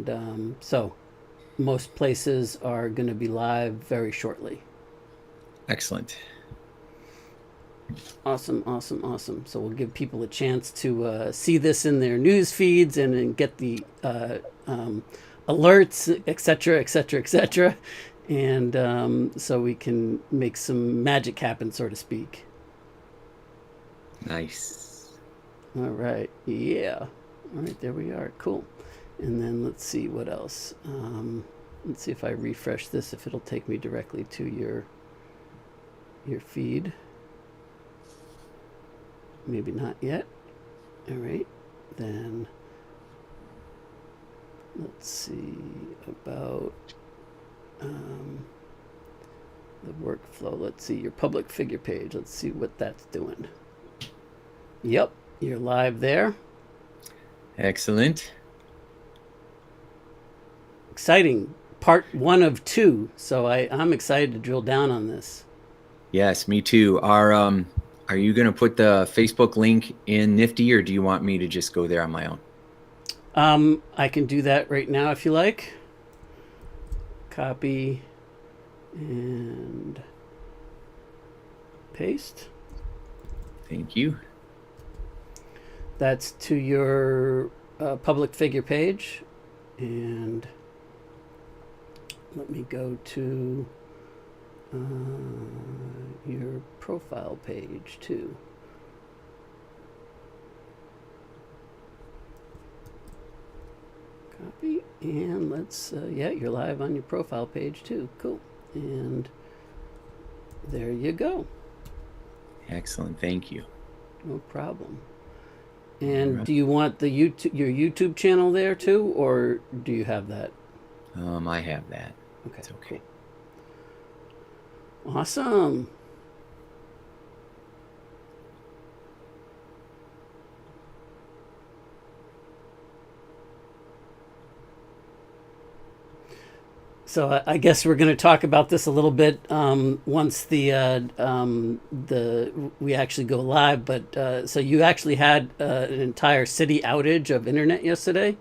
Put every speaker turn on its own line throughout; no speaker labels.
And so most places are going to be live very shortly.
Excellent.
Awesome, awesome, awesome. So we'll give people a chance to see this in their news feeds and get the alerts, etc., etc., etc., and so we can make some magic happen, so to speak.
Nice.
All right, yeah. All right, there we are. Cool. And then let's see what else. Let's see if I refresh this, if it'll take me directly to your feed. Maybe not yet. All right, then let's see about the workflow. Let's see your public figure page. Let's see what that's doing. Yep, you're live there.
Excellent.
Exciting. Part 1 of 2. So I'm excited to drill down on this.
Yes, me too. Are you going to put the Facebook link in Nifty, or do you want me to just go there on my own?
I can do that right now if you like. Copy and paste.
Thank you.
That's to your public figure page. And let me go to your profile page too. Copy, and let's, yeah, you're live on your profile page too. Cool. And there you go.
Excellent. Thank you.
No problem. And do you want the your YouTube channel there too, or do you have that?
I have that.
Okay.
It's okay.
Cool. Awesome. So I guess we're going to talk about this a little bit once the we actually go live. But so you actually had an entire city outage of internet yesterday.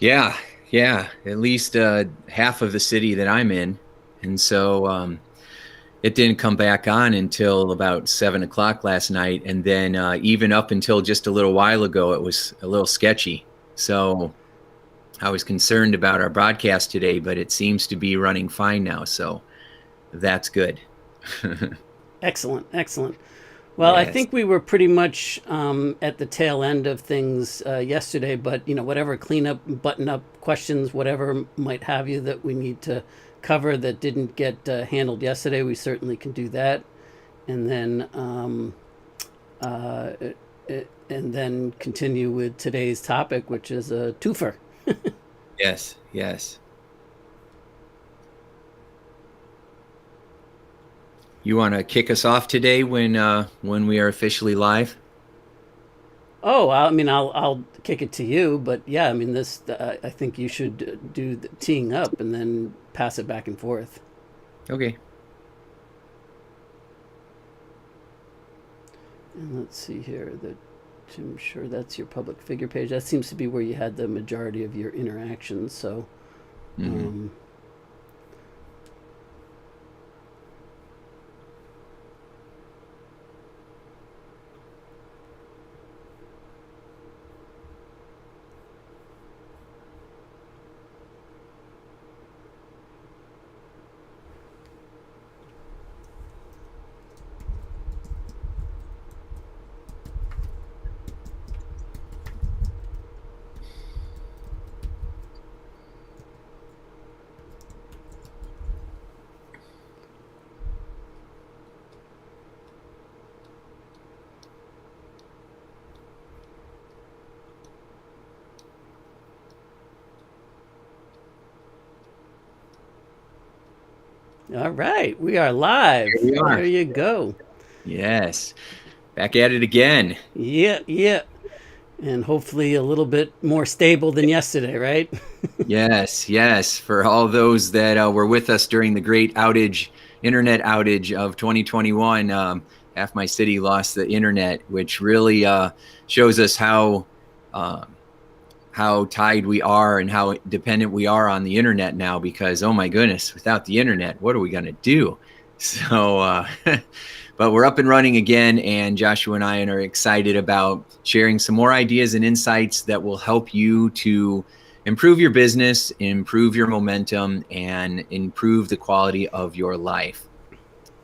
Yeah, at least half of the city that I'm in, and so it didn't come back on until about 7 o'clock last night, and then even up until just a little while ago, it was a little sketchy. So I was concerned about our broadcast today, but it seems to be running fine now, so that's good.
Excellent, excellent. Well, I
Yes.
think we were pretty much at the tail end of things yesterday, but whatever cleanup, button-up questions, whatever might have you that we need to cover that didn't get handled yesterday, we certainly can do that, and then and then continue with today's topic, which is a twofer.
Yes. You want to kick us off today when we are officially live?
Oh, I mean, I'll kick it to you, but yeah, I mean, this I think you should do the teeing up and then pass it back and forth.
Okay.
And let's see here. I'm sure that's your public figure page. That seems to be where you had the majority of your interactions. So,
Mm-hmm.
all right, we are live.
Here we are.
There you go.
Yes. Back at it again.
Yeah. And hopefully a little bit more stable than yesterday, right?
Yes. For all those that were with us during the great internet outage of 2021, half my city lost the internet, which really shows us how how tied we are and how dependent we are on the internet now, because, oh my goodness, without the internet, what are we going to do? So, but we're up and running again, and Joshua and I are excited about sharing some more ideas and insights that will help you to improve your business, improve your momentum, and improve the quality of your life.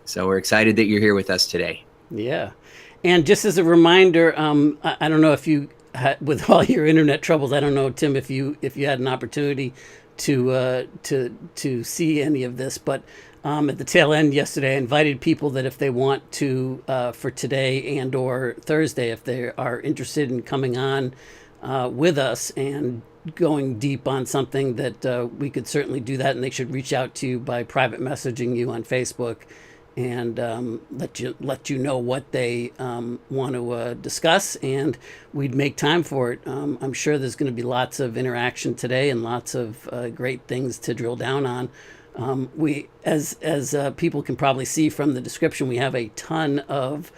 So we're excited that you're here with us today.
Yeah. And just as a reminder, I don't know if you had, with all your internet troubles, I don't know, Tim, if you had an opportunity to see any of this, but at the tail end yesterday, I invited people that if they want to, for today and or Thursday, if they are interested in coming on with us and going deep on something, that we could certainly do that, and they should reach out to you by private messaging you on Facebook and let you know what they want to discuss, and we'd make time for it. I'm sure there's going to be lots of interaction today and lots of great things to drill down on. We, as people can probably see from the description, we have a ton of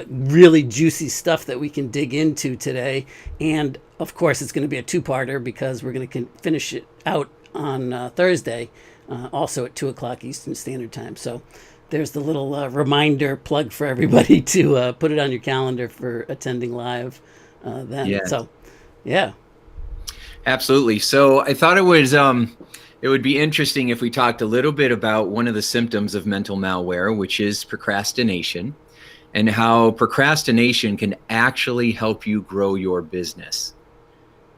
really juicy stuff that we can dig into today, and of course it's going to be a two-parter because we're going to finish it out on Thursday, also at 2:00 Eastern Standard Time. So there's the little reminder plug for everybody to put it on your calendar for attending live then.
Yes.
So, yeah.
Absolutely. So I thought it would be interesting if we talked a little bit about one of the symptoms of mental malware, which is procrastination, and how procrastination can actually help you grow your business.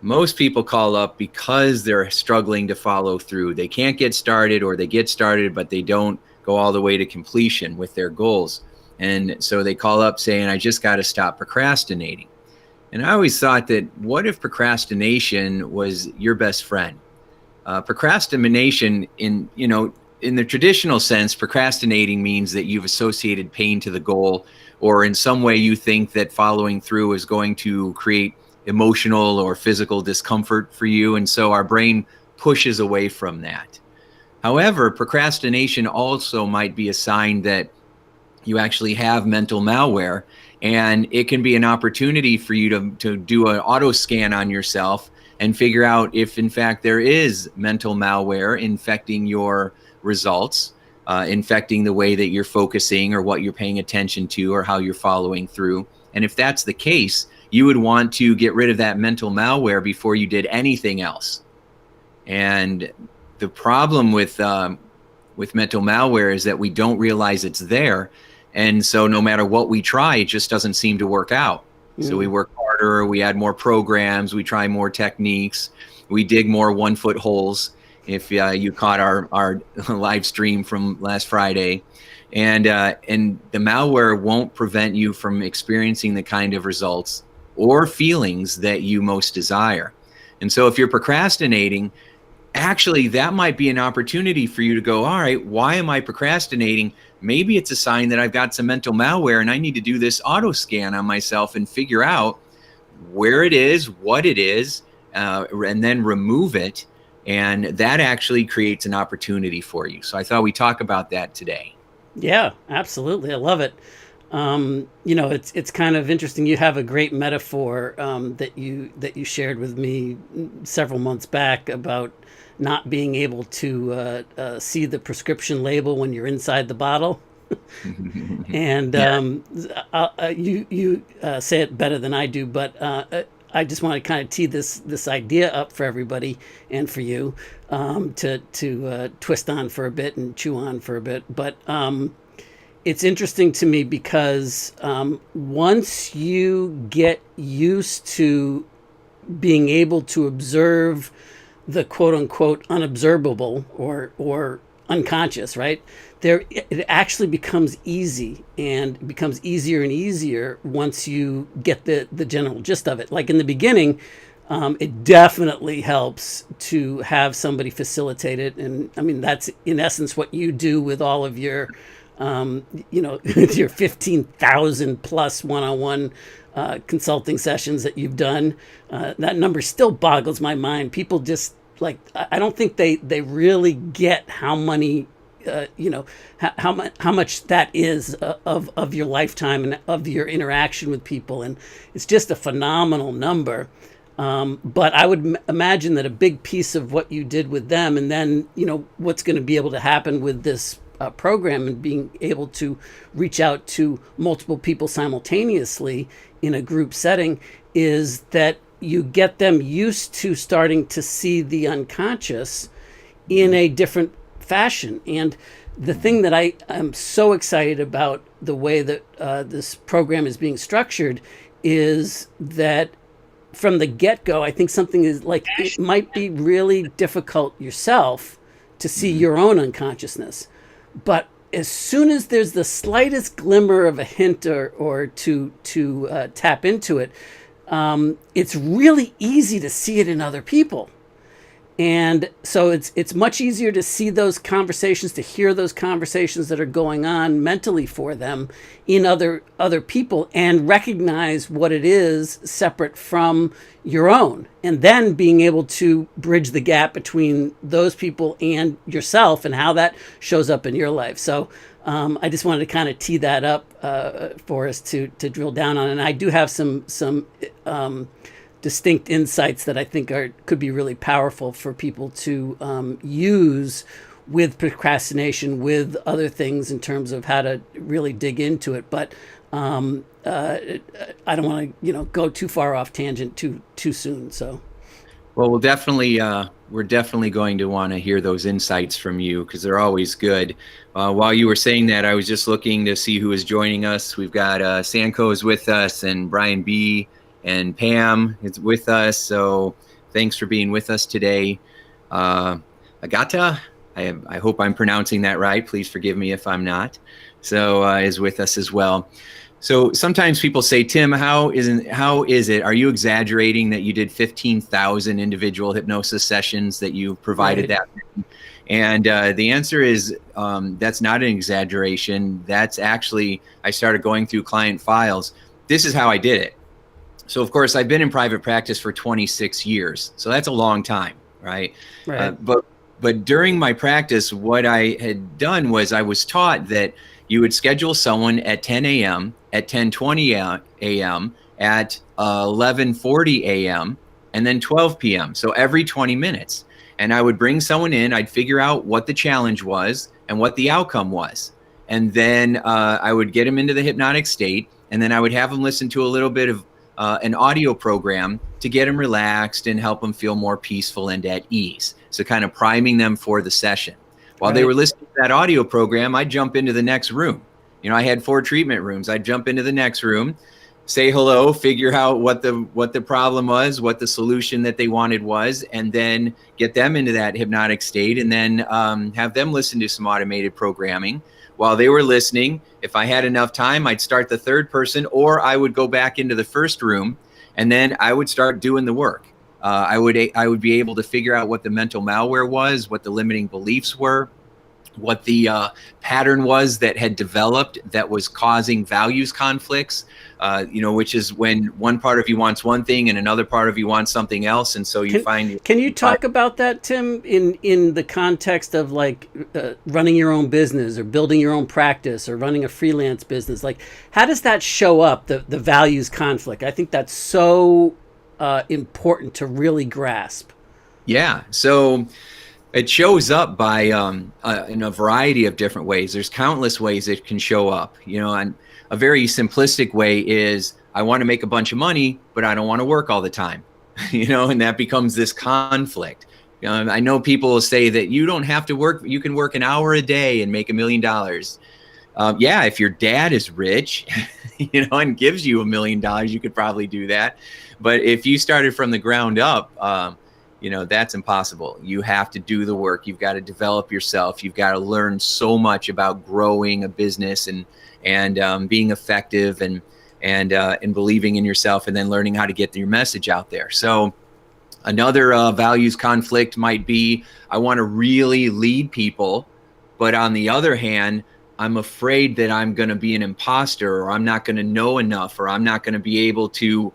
Most people call up because they're struggling to follow through. They can't get started, or they get started, but they don't go all the way to completion with their goals. And so they call up saying, I just got to stop procrastinating. And I always thought that, what if procrastination was your best friend? Procrastination, in the traditional sense, procrastinating means that you've associated pain to the goal, or in some way you think that following through is going to create emotional or physical discomfort for you. And so our brain pushes away from that. However, procrastination also might be a sign that you actually have mental malware, and it can be an opportunity for you to do an auto scan on yourself and figure out if in fact there is mental malware infecting your results, infecting the way that you're focusing or what you're paying attention to or how you're following through. And if that's the case, you would want to get rid of that mental malware before you did anything else. And the problem with mental malware is that we don't realize it's there. And so no matter what we try, it just doesn't seem to work out. So we work harder, we add more programs, we try more techniques, we dig more 1-foot holes. If you caught our live stream from last Friday, and the malware won't prevent you from experiencing the kind of results or feelings that you most desire. And so if you're procrastinating, actually that might be an opportunity for you to go, all right, why am I procrastinating? Maybe it's a sign that I've got some mental malware and I need to do this auto scan on myself and figure out where it is, what it is, and then remove it. And that actually creates an opportunity for you. So I thought we'd talk about that today.
Yeah, absolutely. I love it. It's kind of interesting. You have a great metaphor that you shared with me several months back about not being able to see the prescription label when you're inside the bottle. And you say it better than I do, but I just want to kind of tee this idea up for everybody and for you to twist on for a bit and chew on for a bit. But it's interesting to me because once you get used to being able to observe the quote unquote unobservable or unconscious, right? It actually becomes easy, and it becomes easier and easier once you get the general gist of it. Like in the beginning, it definitely helps to have somebody facilitate it. And I mean, that's in essence what you do with all of your, with your 15,000 plus one-on-one consulting sessions that you've done. That number still boggles my mind. People just I don't think they really get how many, how much that is of your lifetime and of your interaction with people. And it's just a phenomenal number. But I would imagine that a big piece of what you did with them, and then what's going to be able to happen with this program and being able to reach out to multiple people simultaneously in a group setting, is that you get them used to starting to see the unconscious in a different fashion. And the thing that I am so excited about the way that this program is being structured is that from the get-go, I think something is like, it might be really difficult yourself to see your own unconsciousness, but as soon as there's the slightest glimmer of a hint or to tap into it, it's really easy to see it in other people. And so it's much easier to see those conversations, to hear those conversations that are going on mentally for them in other people, and recognize what it is separate from your own, and then being able to bridge the gap between those people and yourself and how that shows up in your life. So I just wanted to kind of tee that up for us to drill down on. And I do have some distinct insights that I think could be really powerful for people to use with procrastination, with other things in terms of how to really dig into it. But I don't want to go too far off tangent too soon. So,
well, we're definitely going to want to hear those insights from you, because they're always good. While you were saying that, I was just looking to see who is joining us. We've got Sanko is with us, and Brian B. and Pam is with us. So thanks for being with us today. Agata, I hope I'm pronouncing that right. Please forgive me if I'm not. So is with us as well. So sometimes people say, Tim, how is it? Are you exaggerating that you did 15,000 individual hypnosis sessions, that you provided
right.
that? And the answer is that's not an exaggeration. That's actually, I started going through client files. This is how I did it. So, of course, I've been in private practice for 26 years. So that's a long time, right?
Right.
But during my practice, what I had done was I was taught that you would schedule someone at 10 a.m., at 10:20 a.m., at 11:40 a.m., and then 12 p.m. So every 20 minutes. And I would bring someone in, I'd figure out what the challenge was and what the outcome was. And then I would get them into the hypnotic state, and then I would have them listen to a little bit of an audio program to get them relaxed and help them feel more peaceful and at ease. So kind of priming them for the session. While they were listening to that audio program, I'd jump into the next room. I had 4 treatment rooms. I'd jump into the next room, say hello, figure out what the problem was, what the solution that they wanted was, and then get them into that hypnotic state, and then have them listen to some automated programming. While they were listening, if I had enough time, I'd start the third person, or I would go back into the first room, and then I would start doing the work. I would be able to figure out what the mental malware was, what the limiting beliefs were, what the pattern was that had developed that was causing values conflicts, which is when one part of you wants one thing and another part of you wants something else. And so
Can you talk about that, Tim, in the context of like running your own business or building your own practice or running a freelance business? Like, how does that show up, the values conflict? I think that's so important to really grasp.
Yeah. So it shows up by in a variety of different ways. There's countless ways it can show up. And a very simplistic way is, I want to make a bunch of money, but I don't want to work all the time. And that becomes this conflict. I know people will say that you don't have to work. You can work an hour a day and make $1 million. Yeah, if your dad is rich, and gives you $1 million, you could probably do that. But if you started from the ground up, that's impossible. You have to do the work. You've got to develop yourself. You've got to learn so much about growing a business and being effective and believing in yourself, and then learning how to get your message out there. So another values conflict might be, I want to really lead people, but on the other hand, I'm afraid that I'm going to be an imposter, or I'm not going to know enough, or I'm not going to be able to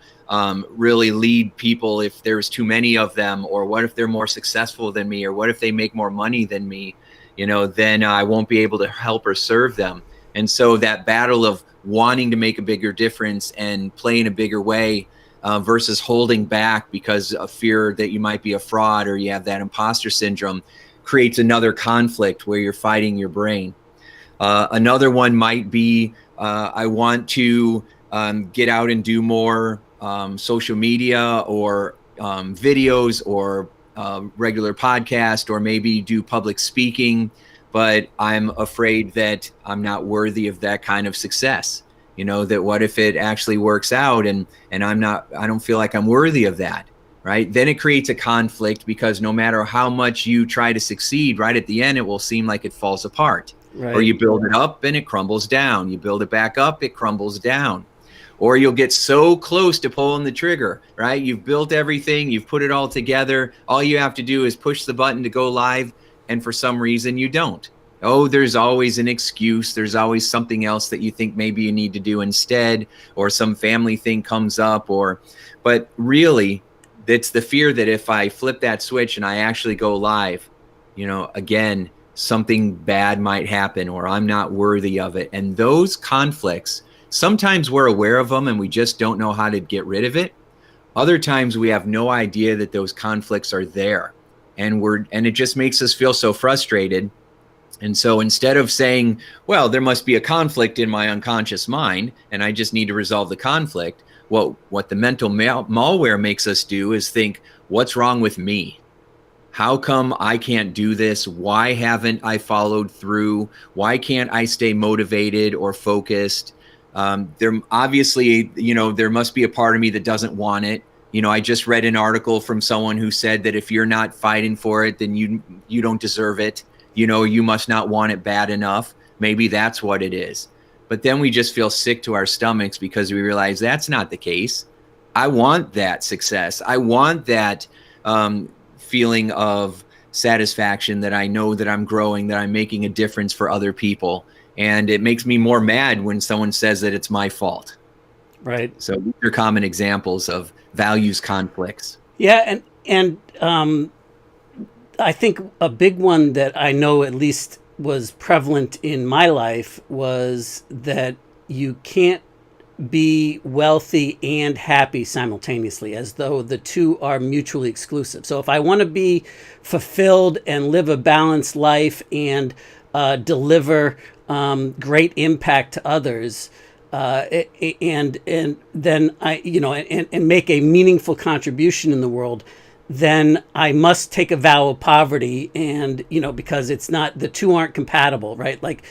really lead people if there's too many of them, or what if they're more successful than me, or what if they make more money than me, then I won't be able to help or serve them. And so that battle of wanting to make a bigger difference and play in a bigger way, versus holding back because of fear that you might be a fraud or you have that imposter syndrome, creates another conflict where you're fighting your brain. Another one might be, I want to get out and do more social media or videos or regular podcast, or maybe do public speaking, but I'm afraid that I'm not worthy of that kind of success. You know, that what if it actually works out and I don't feel like I'm worthy of that, right? Then it creates a conflict, because no matter how much you try to succeed, right at the end, it will seem like it falls apart. Right. Or you build it up and it crumbles down. You build it back up, it crumbles down. Or you'll get so close to pulling the trigger, right? You've built everything, you've put it all together. All you have to do is push the button to go live, and for some reason you don't. Oh, there's always an excuse. There's always something else that you think maybe you need to do instead, or some family thing comes up, but really, it's the fear that if I flip that switch and I actually go live, you know, again, something bad might happen, or I'm not worthy of it. And those conflicts, sometimes we're aware of them and we just don't know how to get rid of it. Other times we have no idea that those conflicts are there, and it just makes us feel so frustrated. And so instead of saying, well, there must be a conflict in my unconscious mind and I just need to resolve the conflict, what the mental malware makes us do is think, what's wrong with me? How come I can't do this? Why haven't I followed through? Why can't I stay motivated or focused? There obviously, you know, there must be a part of me that doesn't want it. You know, I just read an article from someone who said that if you're not fighting for it, then you don't deserve it. You know, you must not want it bad enough. Maybe that's what it is. But then we just feel sick to our stomachs because we realize that's not the case. I want that success. I want that feeling of satisfaction that I know that I'm growing, that I'm making a difference for other people. And it makes me more mad when someone says that it's my fault.
Right.
So these are common examples of values conflicts.
Yeah. And I think a big one that I know at least was prevalent in my life was that you can't be wealthy and happy simultaneously, as though the two are mutually exclusive. So if I want to be fulfilled and live a balanced life and deliver great impact to others, and then I, you know, and make a meaningful contribution in the world, then I must take a vow of poverty. And, you know, because it's not, the two aren't compatible, right? Like,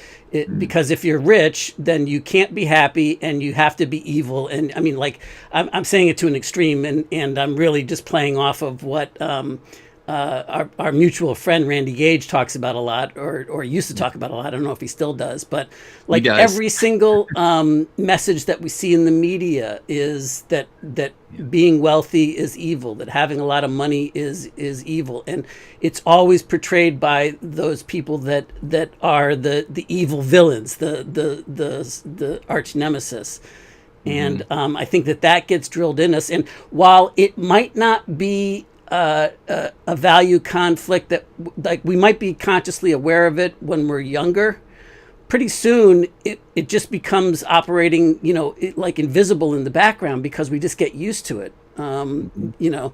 because if you're rich, then you can't be happy and you have to be evil. And I mean, like, I'm saying it to an extreme, and I'm really just playing off of what our mutual friend Randy Gage talks about a lot, or used to talk about a lot. I don't know if he still does, but like every single message that we see in the media is that being wealthy is evil, that having a lot of money is evil, and it's always portrayed by those people that are the evil villains, the arch nemesis. And I think that gets drilled in us. And while it might not be a value conflict that, like, we might be consciously aware of it when we're younger, pretty soon it just becomes operating, you know, like invisible in the background, because we just get used to it, you know,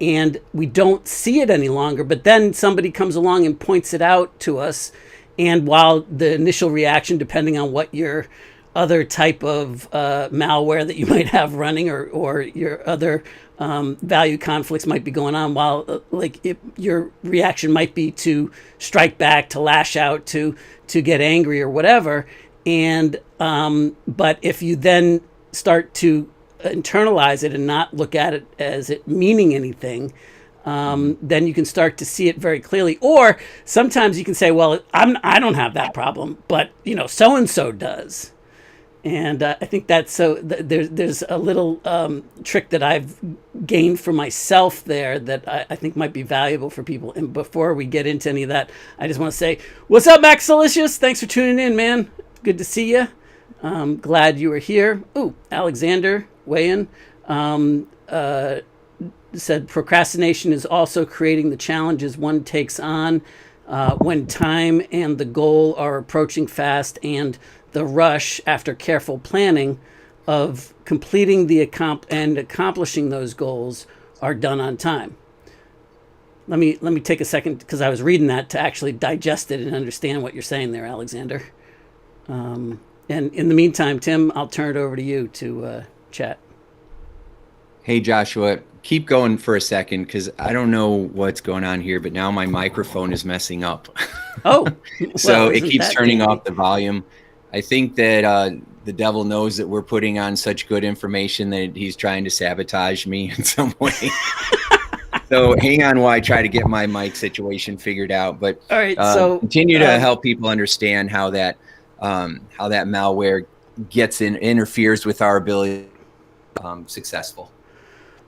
and we don't see it any longer. But then somebody comes along and points it out to us, and while the initial reaction, depending on what your other type of malware that you might have running, or your other value conflicts might be going on, while your reaction might be to strike back, to lash out, to get angry or whatever. And but if you then start to internalize it and not look at it as it meaning anything, then you can start to see it very clearly. Or sometimes you can say, well, I don't have that problem, but, you know, so and so does. And I think that's there's a little trick that I've gained for myself there that I think might be valuable for people. And before we get into any of that, I just want to say, what's up, Max Delicious? Thanks for tuning in, man. Good to see you. Glad you were here. Ooh, Alexander Wayan said procrastination is also creating the challenges one takes on when time and the goal are approaching fast, and the rush after careful planning of completing and accomplishing those goals are done on time. Let me take a second, because I was reading that, to actually digest it and understand what you're saying there, Alexander. And in the meantime, Tim, I'll turn it over to you to chat.
Hey, Joshua, keep going for a second, because I don't know what's going on here, but now my microphone is messing up.
Oh,
So
well,
it
isn't
keeps
that
turning
handy?
off the volume. I think that the devil knows that we're putting on such good information that he's trying to sabotage me in some way. So hang on while I try to get my mic situation figured out. But
All right, so
continue to help people understand how that malware interferes with our ability to be successful.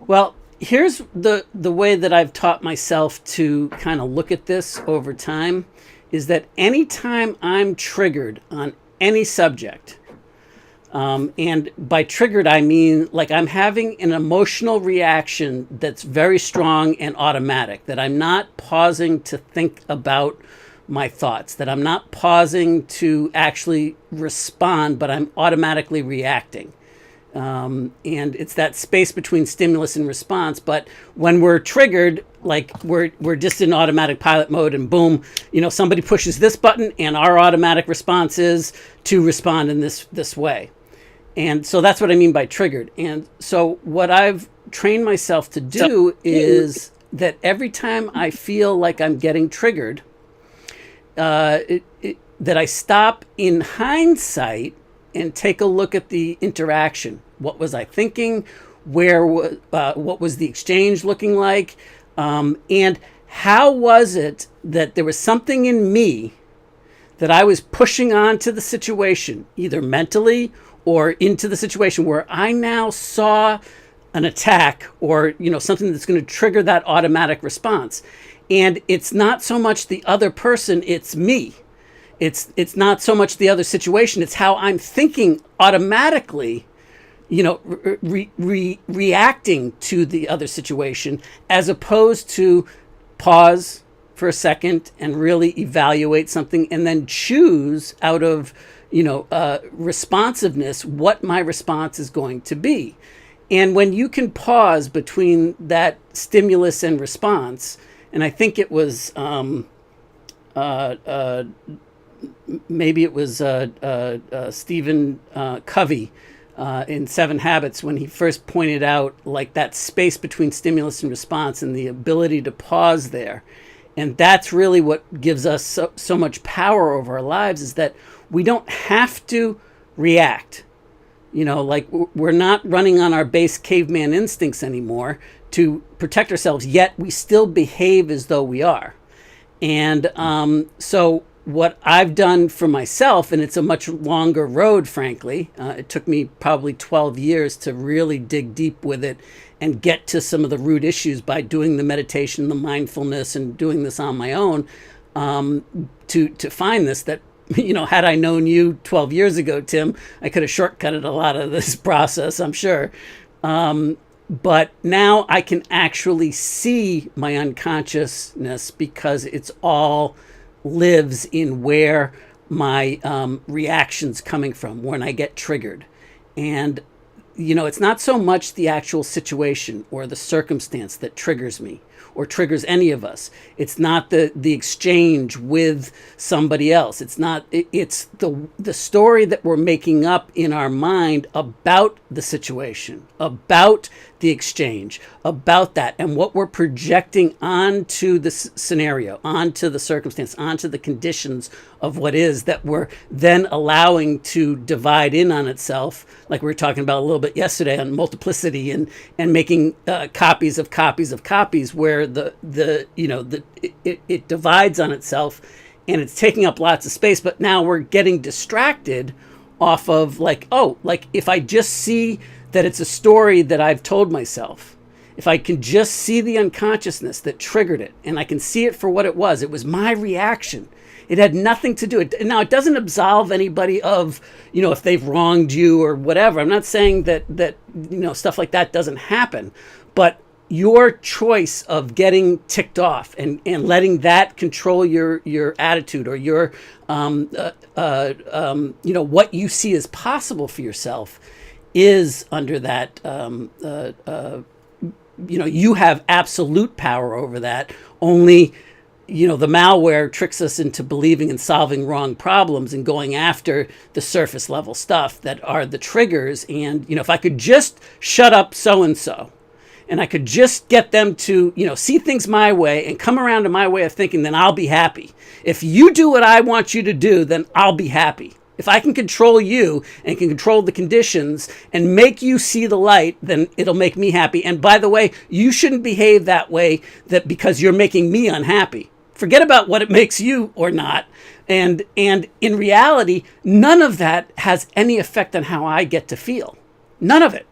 well, here's the way that I've taught myself to kind of look at this over time, is that anytime I'm triggered on any subject, and by triggered, I mean like I'm having an emotional reaction that's very strong and automatic, that I'm not pausing to think about my thoughts, that I'm not pausing to actually respond, but I'm automatically reacting. And it's that space between stimulus and response. But when we're triggered, like we're just in automatic pilot mode, and boom, somebody pushes this button, and our automatic response is to respond in this way. And so that's what I mean by triggered. And so what I've trained myself to do is that every time I feel like I'm getting triggered, that I stop in hindsight and take a look at the interaction. What was I thinking? What was the exchange looking like? And how was it that there was something in me that I was pushing onto the situation, either mentally or into the situation, where I now saw an attack or something that's going to trigger that automatic response. And it's not so much the other person, it's me. It's not so much the other situation, it's how I'm thinking automatically, reacting to the other situation, as opposed to pause for a second and really evaluate something and then choose out of responsiveness what my response is going to be. And when you can pause between that stimulus and response, and I think it was maybe it was Stephen Covey in 7 Habits, when he first pointed out like that space between stimulus and response and the ability to pause there. And that's really what gives us so much power over our lives, is that we don't have to react. Like we're not running on our base caveman instincts anymore to protect ourselves, yet we still behave as though we are. And so what I've done for myself, and it's a much longer road, frankly, it took me probably 12 years to really dig deep with it and get to some of the root issues by doing the meditation, the mindfulness, and doing this on my own, to find this, that had I known you 12 years ago, Tim, I could have shortcutted a lot of this process, I'm sure. But now I can actually see my unconsciousness, because it's all lives in where my reaction's coming from when I get triggered. And, it's not so much the actual situation or the circumstance that triggers me or triggers any of us. It's not the exchange with somebody else. It's the story that we're making up in our mind about the situation, about the exchange, about that, and what we're projecting onto the scenario, onto the circumstance, onto the conditions of what is, that we're then allowing to divide in on itself, like we were talking about a little bit yesterday on multiplicity, and making copies of copies of copies, where it divides on itself, and it's taking up lots of space. But now we're getting distracted off of like if I just see that it's a story that I've told myself, if I can just see the unconsciousness that triggered it, and I can see it for what it was my reaction. It had nothing to do it. Now, it doesn't absolve anybody of, if they've wronged you or whatever. I'm not saying that stuff like that doesn't happen, but your choice of getting ticked off and letting that control your attitude, or your what you see as possible for yourself, is under that, you have absolute power over that. Only, the malware tricks us into believing and solving wrong problems and going after the surface level stuff that are the triggers. And, if I could just shut up so and so, and I could just get them to, see things my way and come around to my way of thinking, then I'll be happy. If you do what I want you to do, then I'll be happy. If I can control you and can control the conditions and make you see the light, then it'll make me happy. And by the way, you shouldn't behave that way because you're making me unhappy. Forget about what it makes you or not. And in reality, none of that has any effect on how I get to feel. None of it.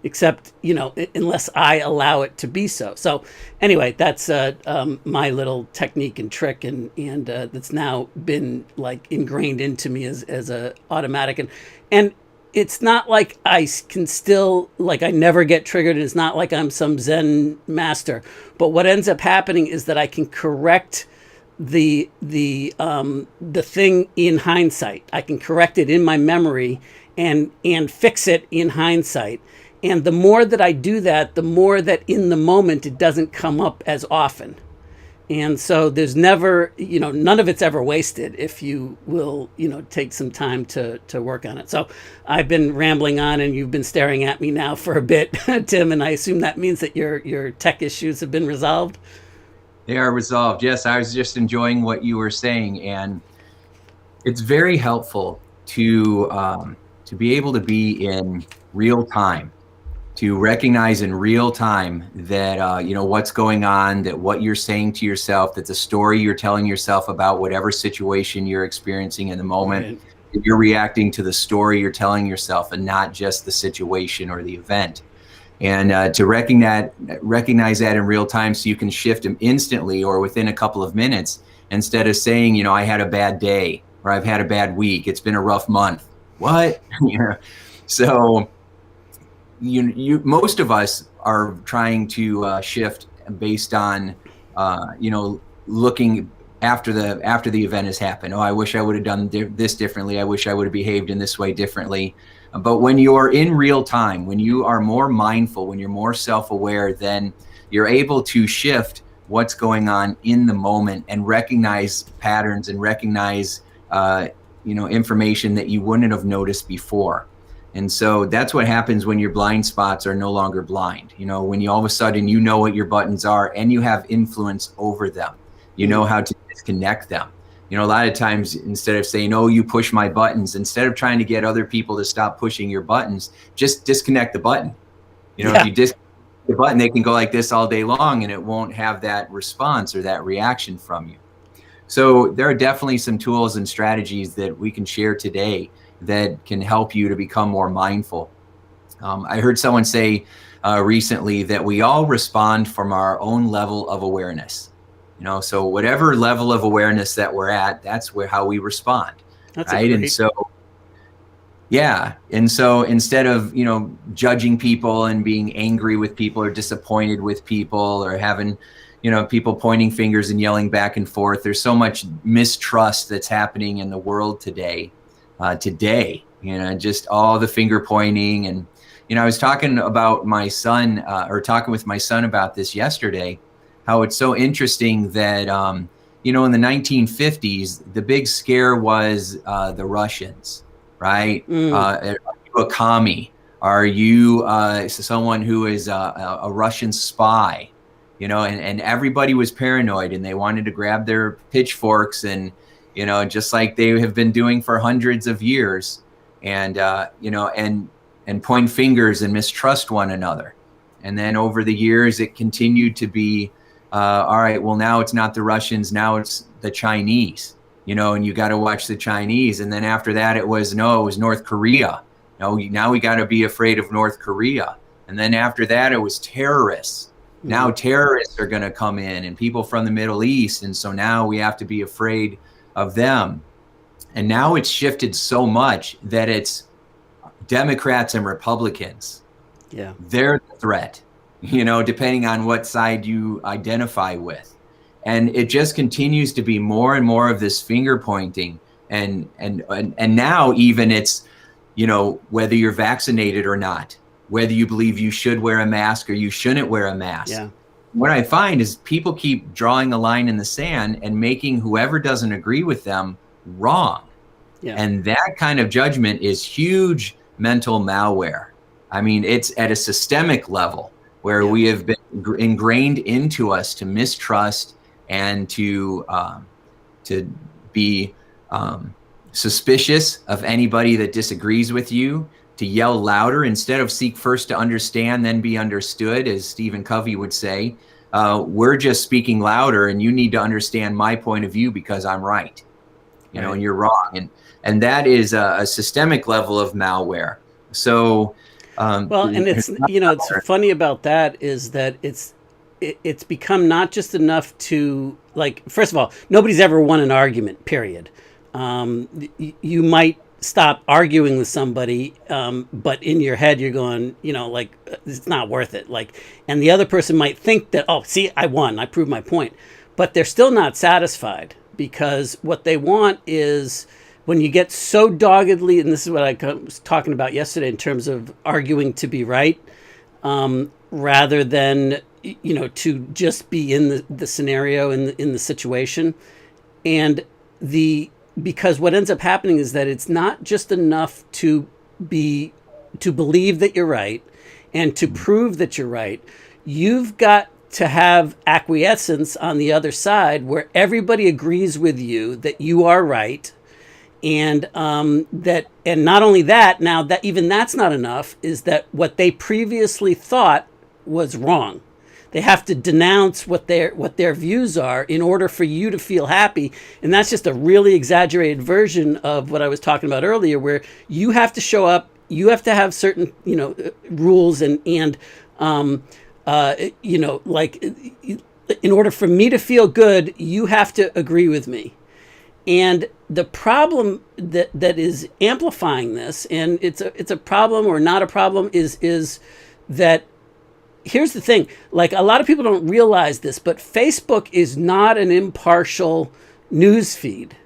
Except, unless I allow it to be so. So anyway, that's my little technique and trick, and that's now been like ingrained into me as a automatic. And it's not like I can still, like, I never get triggered, and it's not like I'm some Zen master. But what ends up happening is that I can correct the thing in hindsight. I can correct it in my memory and fix it in hindsight. And the more that I do that, the more that in the moment it doesn't come up as often. And so there's never, none of it's ever wasted if you will, take some time to work on it. So I've been rambling on, and you've been staring at me now for a bit, Tim, and I assume that means that your tech issues have been resolved?
They are resolved. Yes, I was just enjoying what you were saying, and it's very helpful to be able to be in real time, to recognize in real time that, what's going on, that what you're saying to yourself, that the story you're telling yourself about whatever situation you're experiencing in the moment, right, you're reacting to the story you're telling yourself and not just the situation or the event. And to recognize that in real time, so you can shift them instantly or within a couple of minutes, instead of saying, I had a bad day, or I've had a bad week, it's been a rough month. What? So most of us are trying to shift based on, looking after the event has happened. Oh, I wish I would have done this differently. I wish I would have behaved in this way differently. But when you're in real time, when you are more mindful, when you're more self-aware, then you're able to shift what's going on in the moment and recognize patterns and recognize, information that you wouldn't have noticed before. And so that's what happens when your blind spots are no longer blind. When you all of a sudden, what your buttons are and you have influence over them, know how to disconnect them. A lot of times, instead of saying, oh, you push my buttons, instead of trying to get other people to stop pushing your buttons, just disconnect the button. If you disconnect the button, they can go like this all day long and it won't have that response or that reaction from you. So there are definitely some tools and strategies that we can share today that can help you to become more mindful. I heard someone say recently that we all respond from our own level of awareness. So whatever level of awareness that we're at, that's how we respond.
That's
right. And so, instead of, judging people and being angry with people or disappointed with people or having, people pointing fingers and yelling back and forth, there's so much mistrust that's happening in the world today. Just all the finger pointing. And, I was talking about my son, talking with my son about this yesterday, how it's so interesting that, in the 1950s, the big scare was the Russians, right? Are you a commie? Are you someone who is a Russian spy? And everybody was paranoid and they wanted to grab their pitchforks and, just like they have been doing for hundreds of years, and point fingers and mistrust one another. And then over the years, it continued to be, all right, well, now it's not the Russians, now it's the Chinese, and you got to watch the Chinese. And then after that, it was North Korea. Now we got to be afraid of North Korea. And then after that, it was terrorists. Now terrorists are going to come in and people from the Middle East. And so now we have to be afraid of them. And now it's shifted so much that it's Democrats and Republicans. Yeah, they're the threat, depending on what side you identify with. And it just continues to be more and more of this finger pointing. And now even it's, whether you're vaccinated or not, whether you believe you should wear a mask or you shouldn't wear a mask.
Yeah.
What I find is people keep drawing a line in the sand and making whoever doesn't agree with them wrong.
Yeah.
And that kind of judgment is huge mental malware. I mean, it's at a systemic level where we have been ingrained into us to mistrust and to be suspicious of anybody that disagrees with you, to yell louder instead of seek first to understand, then be understood, as Stephen Covey would say. We're just speaking louder, and you need to understand my point of view because I'm right, and you're wrong. And that is a systemic level of malware. So,
well, and it's it's funny about that is that it's become not just enough to, like, first of all, nobody's ever won an argument, period. You might stop arguing with somebody, but in your head you're going, it's not worth it. And the other person might think that, oh, see, I won, I proved my point, but they're still not satisfied, because what they want is, when you get so doggedly, and this is what I was talking about yesterday in terms of arguing to be right, rather than to just be in the scenario, in the situation, and because what ends up happening is that it's not just enough to believe that you're right and to prove that you're right. You've got to have acquiescence on the other side where everybody agrees with you that you are right. And and not only that, now that even that's not enough, is that what they previously thought was wrong. They have to denounce what their views are in order for you to feel happy. And that's just a really exaggerated version of what I was talking about earlier, where you have to show up, you have to have certain, rules and in order for me to feel good, you have to agree with me. And the problem that is amplifying this, and it's a problem or not a problem, is that, here's the thing, like, a lot of people don't realize this, but Facebook is not an impartial news feed.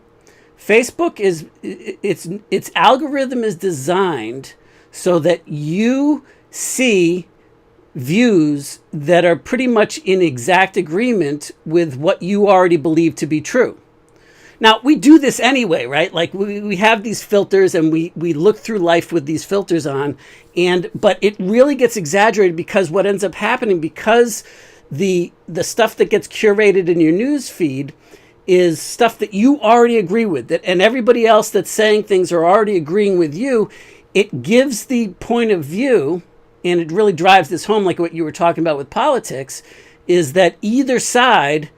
Facebook its algorithm is designed so that you see views that are pretty much in exact agreement with what you already believe to be true. Now, we do this anyway, right? Like, we have these filters, and we look through life with these filters on, but it really gets exaggerated, because what ends up happening, because the stuff that gets curated in your news feed is stuff that you already agree with, and everybody else that's saying things are already agreeing with you. It gives the point of view, and it really drives this home, like what you were talking about with politics, is that either side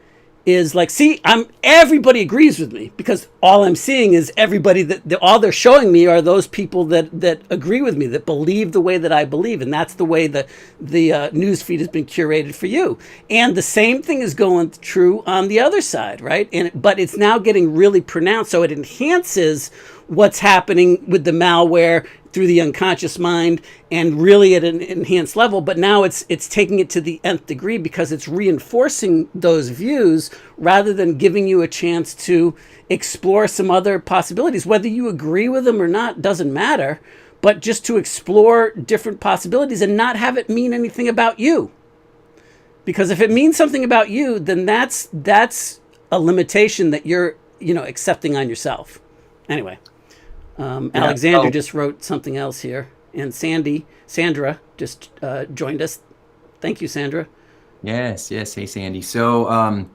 is like, see, everybody agrees with me, because all I'm seeing is everybody all they're showing me are those people that agree with me, that believe the way that I believe, and that's the way the news feed has been curated for you. And the same thing is going true on the other side, right? But it's now getting really pronounced, so it enhances what's happening with the malware through the unconscious mind, and really at an enhanced level. But now it's taking it to the nth degree, because it's reinforcing those views rather than giving you a chance to explore some other possibilities. Whether you agree with them or not doesn't matter, but just to explore different possibilities and not have it mean anything about you. Because if it means something about you, then that's a limitation that you're accepting on yourself. Anyway. Alexander just wrote something else here, and Sandra just joined us. Thank you, Sandra.
Yes. Hey, Sandy. So,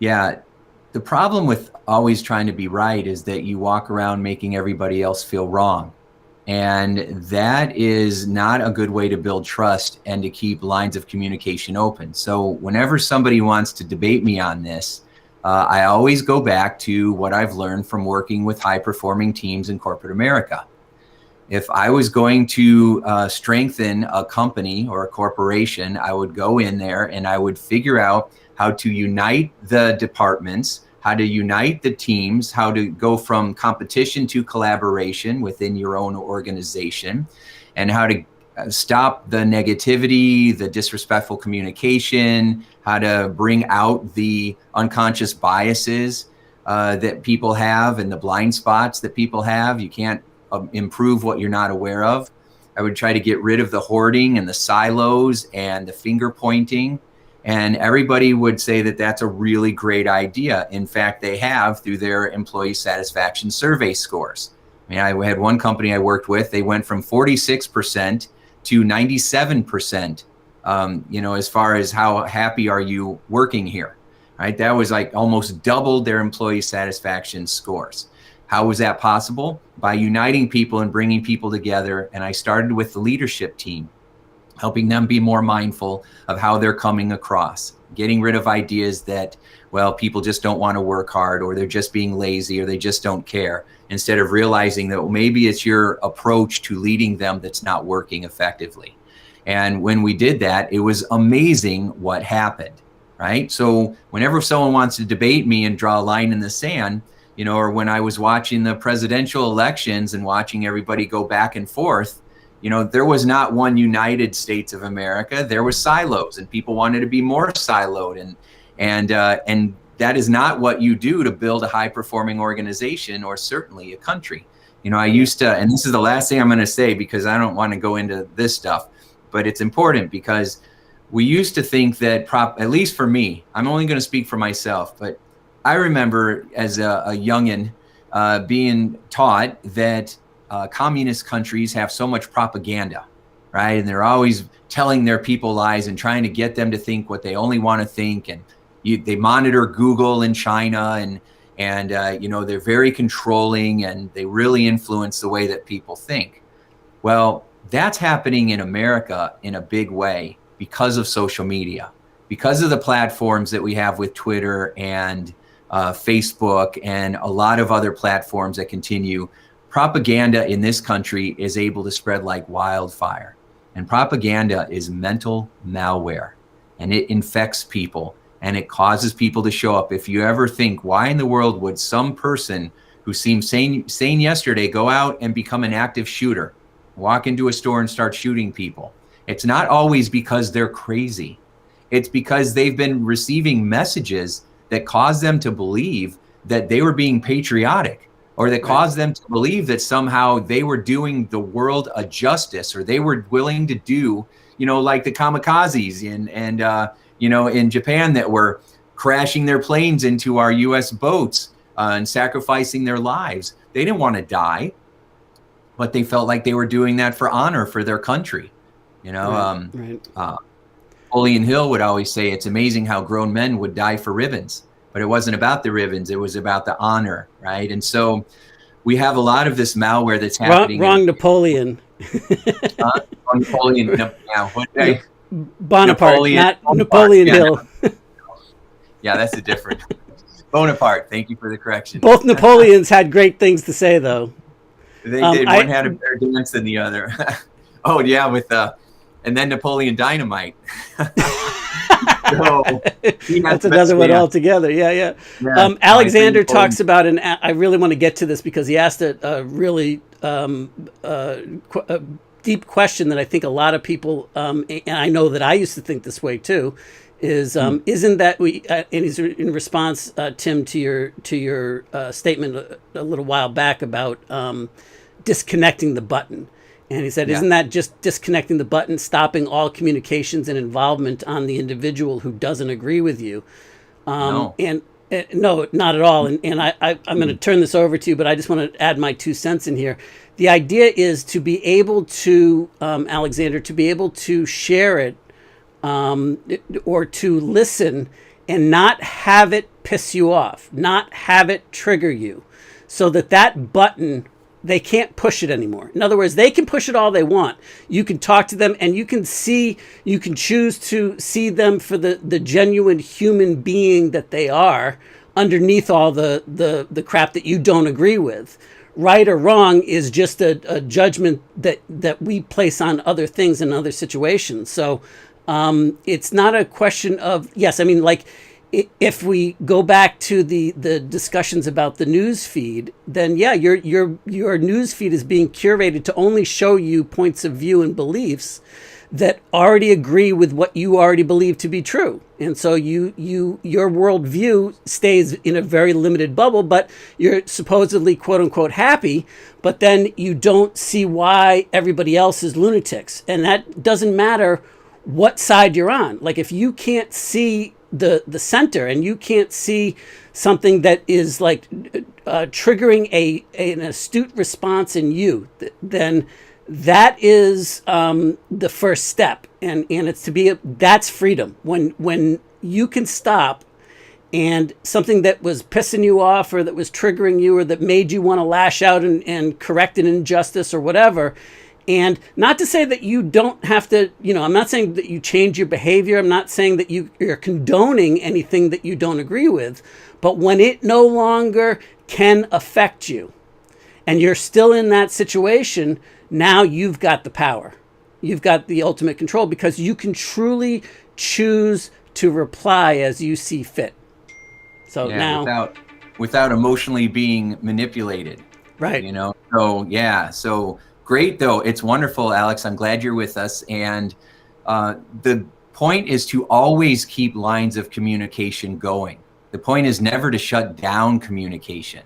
the problem with always trying to be right is that you walk around making everybody else feel wrong. And that is not a good way to build trust and to keep lines of communication open. So whenever somebody wants to debate me on this, I always go back to what I've learned from working with high-performing teams in corporate America. If I was going to strengthen a company or a corporation, I would go in there and I would figure out how to unite the departments, how to unite the teams, how to go from competition to collaboration within your own organization, and how to stop the negativity, the disrespectful communication, how to bring out the unconscious biases that people have and the blind spots that people have. You can't improve what you're not aware of. I would try to get rid of the hoarding and the silos and the finger pointing. And everybody would say that that's a really great idea. In fact, they have through their employee satisfaction survey scores. I mean, I had one company I worked with, they went from 46% to 97%, as far as how happy are you working here, right? That was like almost doubled their employee satisfaction scores. How was that possible? By uniting people and bringing people together. And I started with the leadership team, helping them be more mindful of how they're coming across, getting rid of ideas that, well, people just don't want to work hard, or they're just being lazy, or they just don't care, instead of realizing that maybe it's your approach to leading them that's not working effectively. And when we did that, it was amazing what happened, right? So whenever someone wants to debate me and draw a line in the sand, or when I was watching the presidential elections and watching everybody go back and forth, there was not one United States of America. There was silos, and people wanted to be more siloed, and that is not what you do to build a high-performing organization, or certainly a country. I used to, and this is the last thing I'm going to say because I don't want to go into this stuff, but it's important because we used to think that, at least for me, I'm only going to speak for myself, but I remember as a youngin being taught that communist countries have so much propaganda, right? And they're always telling their people lies and trying to get them to think what they only want to think. And they monitor Google in China, and they're very controlling, and they really influence the way that people think. Well, that's happening in America in a big way because of social media, because of the platforms that we have with Twitter and Facebook and a lot of other platforms that continue. Propaganda in this country is able to spread like wildfire. And propaganda is mental malware, and it infects people, and it causes people to show up. If you ever think, why in the world would some person who seemed sane yesterday go out and become an active shooter, walk into a store and start shooting people? It's not always because they're crazy. It's because they've been receiving messages that cause them to believe that they were being patriotic, or that caused them to believe that somehow they were doing the world a justice, or they were willing to do, like the kamikazes in Japan that were crashing their planes into our U.S. boats and sacrificing their lives. They didn't want to die, but they felt like they were doing that for honor for their country. Napoleon Hill would always say, it's amazing how grown men would die for ribbons, but it wasn't about the ribbons. It was about the honor, right? And so we have a lot of this malware that's happening.
Wrong Napoleon.
Napoleon.
Bonaparte, not Napoleon Hill.
Yeah, that's a different. Bonaparte. Thank you for the correction.
Both Napoleons had great things to say, though.
They did. One had a better dance than the other. Oh yeah, and then Napoleon Dynamite. So,
that's another one altogether. Yeah. Alexander talks about, and I really want to get to this because he asked a really deep question that I think a lot of people, and I know that I used to think this way too, is isn't that we? And he's in response, Tim, to your statement a little while back about disconnecting the button. And he said, isn't that just disconnecting the button, stopping all communications and involvement on the individual who doesn't agree with you?
No.
And no, not at all. And I'm going to turn this over to you, but I just want to add my 2 cents in here. The idea is to be able to, Alexander, to be able to share it or to listen and not have it piss you off, not have it trigger you, so that button, they can't push it anymore. In other words, they can push it all they want. You can talk to them, and you can choose to see them for the genuine human being that they are underneath all the crap that you don't agree with. Right or wrong is just a judgment that we place on other things and other situations. So it's not a question of, yes, I mean, like, if we go back to the discussions about the news feed, then yeah, your news feed is being curated to only show you points of view and beliefs that already agree with what you already believe to be true. And so your worldview stays in a very limited bubble, but you're supposedly quote unquote happy, but then you don't see why everybody else is lunatics. And that doesn't matter what side you're on. Like if you can't see the center and you can't see something that is like triggering an astute response in you, then that is the first step, and it's to be that's freedom when you can stop, and something that was pissing you off or that was triggering you or that made you want to lash out and correct an injustice or whatever. And not to say that you don't have to, I'm not saying that you change your behavior. I'm not saying that you're condoning anything that you don't agree with. But when it no longer can affect you and you're still in that situation, now you've got the power. You've got the ultimate control because you can truly choose to reply as you see fit. So now
without emotionally being manipulated.
Right.
So great, though. It's wonderful, Alex. I'm glad you're with us. And the point is to always keep lines of communication going. The point is never to shut down communication.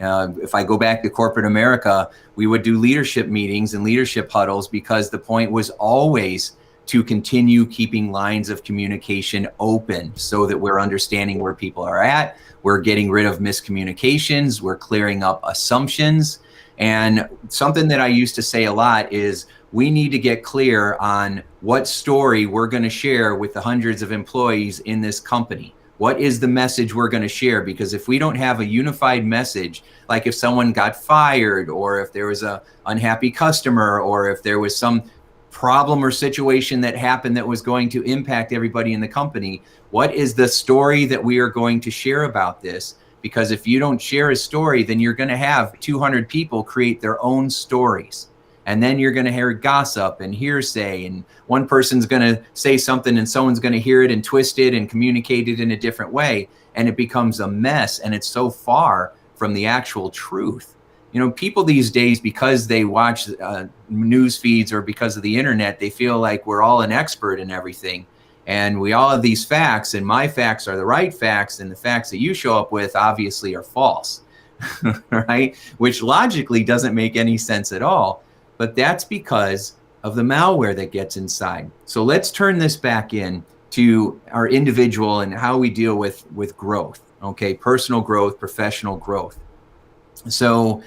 If I go back to corporate America, we would do leadership meetings and leadership huddles because the point was always to continue keeping lines of communication open so that we're understanding where people are at. We're getting rid of miscommunications. We're clearing up assumptions. And something that I used to say a lot is we need to get clear on what story we're going to share with the hundreds of employees in this company. What is the message we're going to share? Because if we don't have a unified message, like if someone got fired or if there was a unhappy customer or if there was some problem or situation that happened that was going to impact everybody in the company, what is the story that we are going to share about this? Because if you don't share a story, then you're going to have 200 people create their own stories. And then you're going to hear gossip and hearsay. And one person's going to say something and someone's going to hear it and twist it and communicate it in a different way. And it becomes a mess. And it's so far from the actual truth. People these days, because they watch news feeds or because of the internet, they feel like we're all an expert in everything. And we all have these facts, and my facts are the right facts, and the facts that you show up with obviously are false, right? Which logically doesn't make any sense at all, but that's because of the malware that gets inside. So let's turn this back in to our individual and how we deal with growth, okay? Personal growth, professional growth. So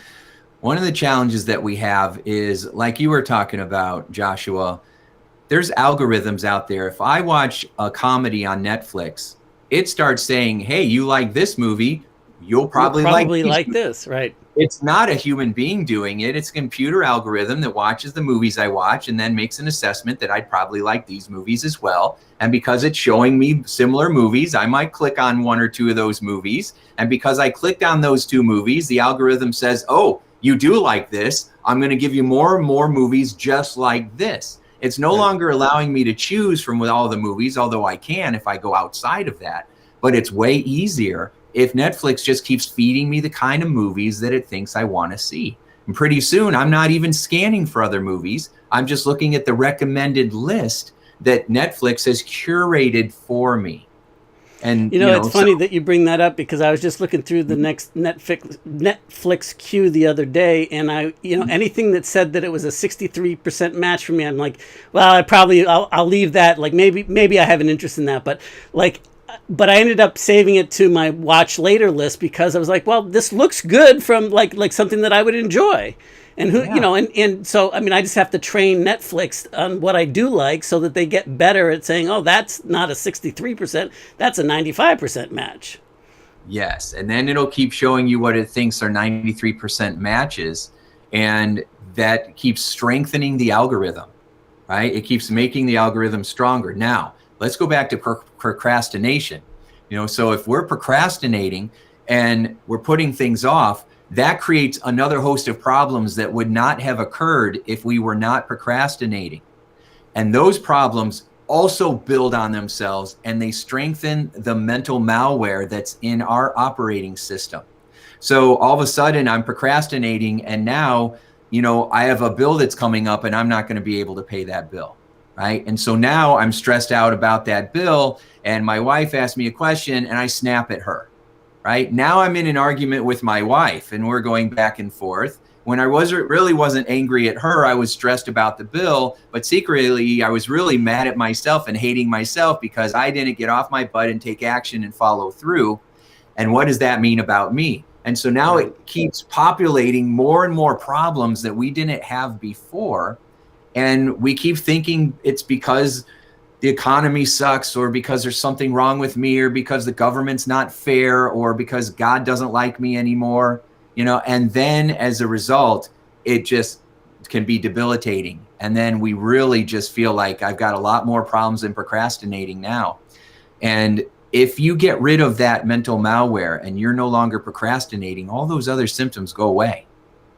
one of the challenges that we have is, like you were talking about, Joshua, there's algorithms out there. If I watch a comedy on Netflix, it starts saying, hey, you like this movie, you'll probably like
this, right?
It's not a human being doing it. It's a computer algorithm that watches the movies I watch and then makes an assessment that I'd probably like these movies as well. And because it's showing me similar movies, I might click on one or two of those movies. And because I clicked on those two movies, the algorithm says, oh, you do like this. I'm going to give you more and more movies just like this. It's no longer allowing me to choose from all the movies, although I can if I go outside of that. But it's way easier if Netflix just keeps feeding me the kind of movies that it thinks I want to see. And pretty soon, I'm not even scanning for other movies. I'm just looking at the recommended list that Netflix has curated for me. And
it's funny that you bring that up because I was just looking through the next Netflix queue the other day, and anything that said that it was a 63% match for me, I'm like, well, I'll leave that. Like maybe I have an interest in that, but I ended up saving it to my watch later list because I was like, well, this looks good from like something that I would enjoy. And and so, I just have to train Netflix on what I do like so that they get better at saying, oh, that's not a 63%, that's a 95% match.
Yes. And then it'll keep showing you what it thinks are 93% matches. And that keeps strengthening the algorithm, right? It keeps making the algorithm stronger. Now, let's go back to procrastination. So if we're procrastinating and we're putting things off, that creates another host of problems that would not have occurred if we were not procrastinating. And those problems also build on themselves and they strengthen the mental malware that's in our operating system. So all of a sudden I'm procrastinating and now, I have a bill that's coming up and I'm not going to be able to pay that bill, right? And so now I'm stressed out about that bill, and my wife asked me a question and I snap at her, right? Now I'm in an argument with my wife and we're going back and forth. When I really wasn't angry at her, I was stressed about the bill, but secretly I was really mad at myself and hating myself because I didn't get off my butt and take action and follow through. And what does that mean about me? And so now it keeps populating more and more problems that we didn't have before. And we keep thinking it's because the economy sucks, or because there's something wrong with me, or because the government's not fair, or because God doesn't like me anymore, and then as a result, it just can be debilitating. And then we really just feel like I've got a lot more problems than procrastinating now. And if you get rid of that mental malware and you're no longer procrastinating, all those other symptoms go away.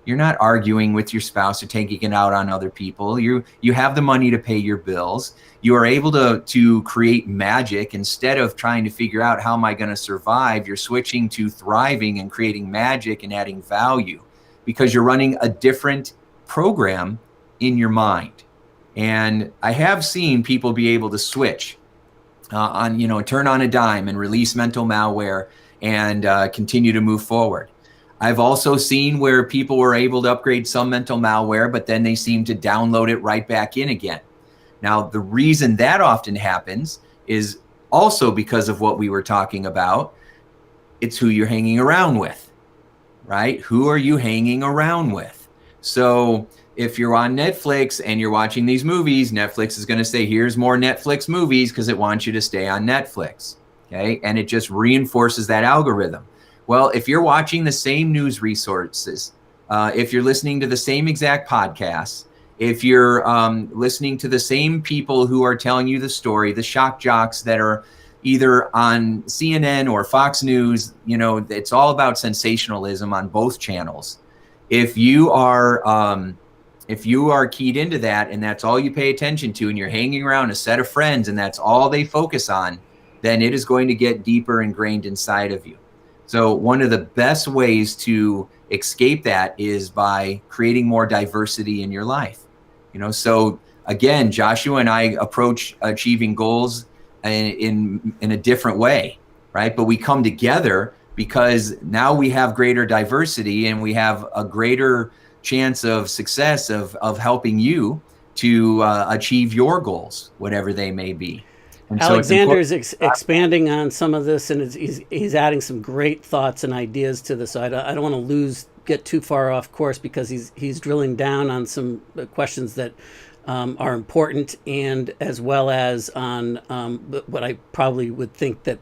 You're not arguing with your spouse or taking it out on other people. You have the money to pay your bills. You are able to create magic. Instead of trying to figure out how am I going to survive, you're switching to thriving and creating magic and adding value because you're running a different program in your mind. And I have seen people be able to switch turn on a dime and release mental malware and continue to move forward. I've also seen where people were able to upgrade some mental malware, but then they seem to download it right back in again. Now, the reason that often happens is also because of what we were talking about. It's who you're hanging around with, right? Who are you hanging around with? So if you're on Netflix and you're watching these movies, Netflix is going to say, here's more Netflix movies because it wants you to stay on Netflix, okay? And it just reinforces that algorithm. Well, if you're watching the same news resources, if you're listening to the same exact podcasts, if you're listening to the same people who are telling you the story, the shock jocks that are either on CNN or Fox News, it's all about sensationalism on both channels. If you are keyed into that and that's all you pay attention to, and you're hanging around a set of friends and that's all they focus on, then it is going to get deeper ingrained inside of you. So one of the best ways to escape that is by creating more diversity in your life. So again, Joshua and I approach achieving goals in a different way, right? But we come together because now we have greater diversity and we have a greater chance of success of helping you to achieve your goals, whatever they may be. And
Alexander is expanding on some of this, and he's adding some great thoughts and ideas to this. So I don't want to get too far off course because he's drilling down on some questions that are important, and as well as on what I probably would think that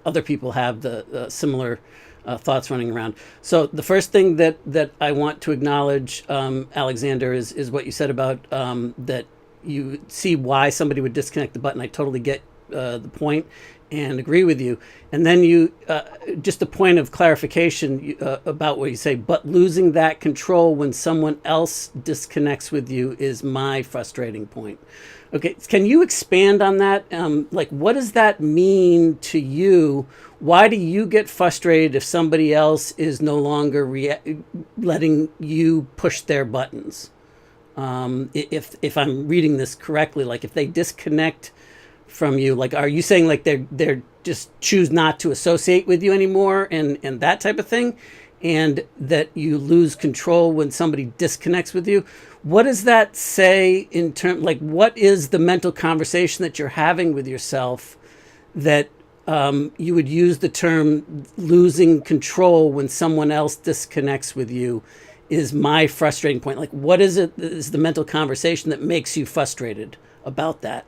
other people have the similar thoughts running around. So the first thing that I want to acknowledge, Alexander, is what you said about that you see why somebody would disconnect the button. I totally get the point and agree with you. And then you, just a point of clarification about what you say, but losing that control when someone else disconnects with you is my frustrating point. Okay, can you expand on that? What does that mean to you? Why do you get frustrated if somebody else is no longer letting you push their buttons? If I'm reading this correctly, if they disconnect from you, are you saying they're just choose not to associate with you anymore and that type of thing, and that you lose control when somebody disconnects with you? What does that say in terms, what is the mental conversation that you're having with yourself that you would use the term losing control when someone else disconnects with you is my frustrating point? What is the mental conversation that makes you frustrated about that?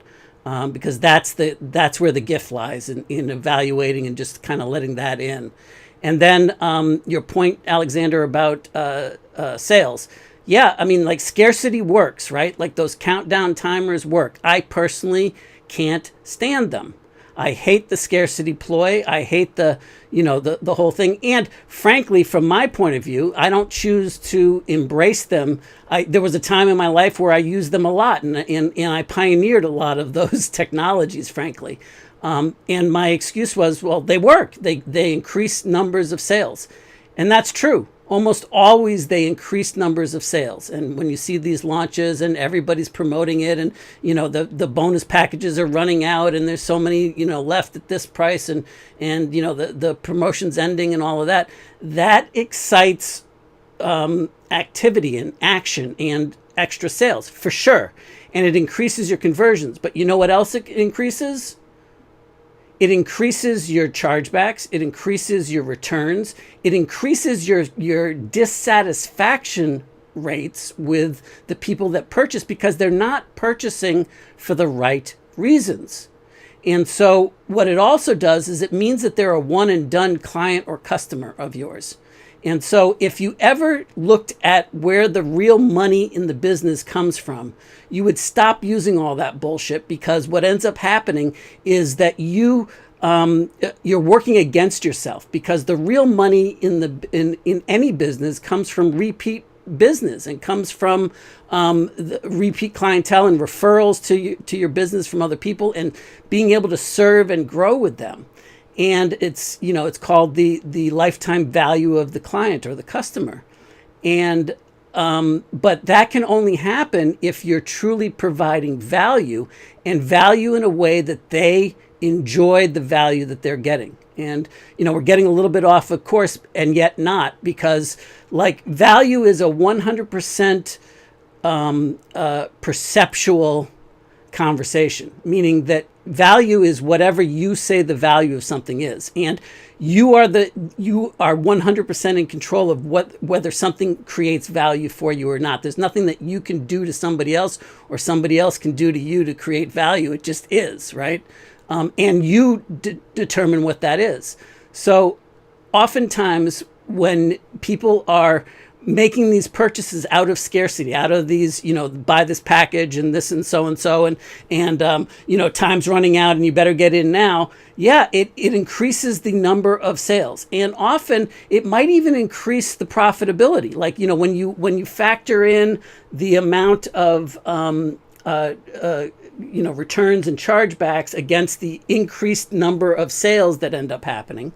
Because that's where the gift lies in evaluating and just kind of letting that in. And then your point, Alexander, about sales. Yeah, I mean, scarcity works, right? Those countdown timers work. I personally can't stand them. I hate the scarcity ploy. I hate the whole thing. And frankly, from my point of view, I don't choose to embrace them. There was a time in my life where I used them a lot, and I pioneered a lot of those technologies, frankly. And my excuse was, well, they work. They increase numbers of sales. And that's true. almost always they increase numbers of sales. And when you see these launches and everybody's promoting it, and the bonus packages are running out, and there's so many left at this price, and the promotion's ending and all of that, that excites activity and action and extra sales for sure, and it increases your conversions. But you know what else it increases? It increases your chargebacks. It increases your returns. It increases your dissatisfaction rates with the people that purchase, because they're not purchasing for the right reasons. And so what it also does is it means that they're a one and done client or customer of yours. And so if you ever looked at where the real money in the business comes from, you would stop using all that bullshit, because what ends up happening is that you're working against yourself, because the real money in any business comes from repeat business, and comes from the repeat clientele and referrals to your business from other people, and being able to serve and grow with them. And it's called the lifetime value of the client or the customer. And but that can only happen if you're truly providing value, and value in a way that they enjoy the value that they're getting. And we're getting a little bit off of course, and yet not, because value is a 100% perceptual conversation, meaning that value is whatever you say the value of something is, and you are 100% in control of whether something creates value for you or not. There's nothing that you can do to somebody else or somebody else can do to you to create value. It just is, right? And you determine what that is. So oftentimes when people are making these purchases out of scarcity, out of these, buy this package and this and so, and time's running out and you better get in now. Yeah, it increases the number of sales, and often it might even increase the profitability. When you factor in the amount of returns and chargebacks against the increased number of sales that end up happening,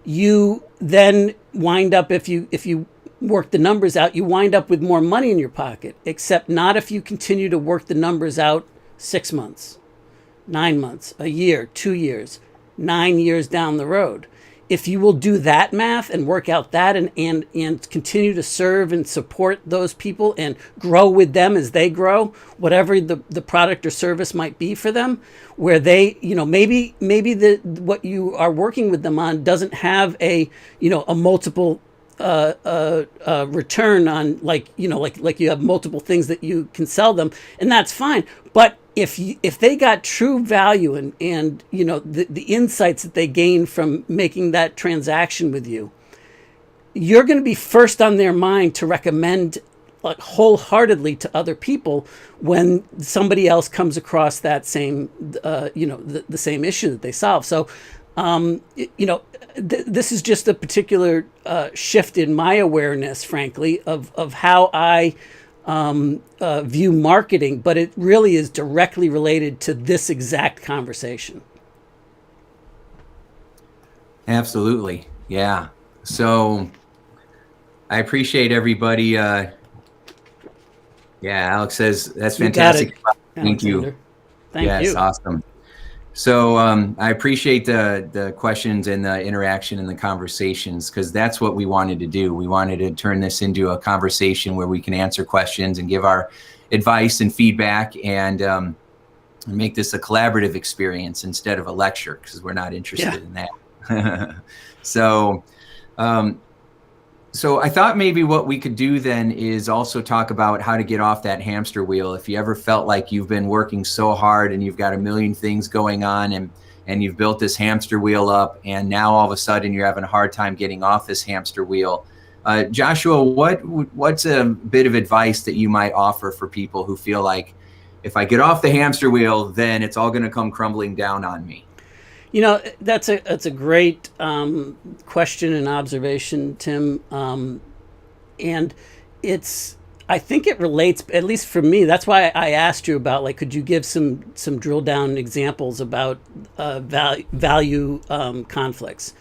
you then wind up, if you work the numbers out, you wind up with more money in your pocket, except not if you continue to work the numbers out 6 months, 9 months, a year, 2 years, 9 years down the road. If you will do that math and work out that, and continue to serve and support those people and grow with them as they grow, whatever the product or service might be for them, where they, maybe what you are working with them on doesn't have a multiple return on, like you have multiple things that you can sell them, and that's fine. But if they got true value and the insights that they gain from making that transaction with you, you're going to be first on their mind to recommend wholeheartedly to other people when somebody else comes across that same the same issue that they solve. So this is just a particular shift in my awareness, frankly, of how I view marketing, but it really is directly related to this exact conversation.
Absolutely. Yeah. So I appreciate everybody. Yeah, Alex says that's fantastic. Thank you.
Thank you.
Yes, awesome. So I appreciate the questions and the interaction and the conversations, because that's what we wanted to do. We wanted to turn this into a conversation where we can answer questions and give our advice and feedback, and make this a collaborative experience instead of a lecture, because we're not interested in that. So I thought maybe what we could do then is also talk about how to get off that hamster wheel. If you ever felt like you've been working so hard and you've got a million things going on, and you've built this hamster wheel up, and now all of a sudden you're having a hard time getting off this hamster wheel. Joshua, what's a bit of advice that you might offer for people who feel like, if I get off the hamster wheel, then it's all going to come crumbling down on me?
That's a great question and observation, Tim. And I think it relates, at least for me. That's why I asked you about, could you give some drill down examples about value conflicts?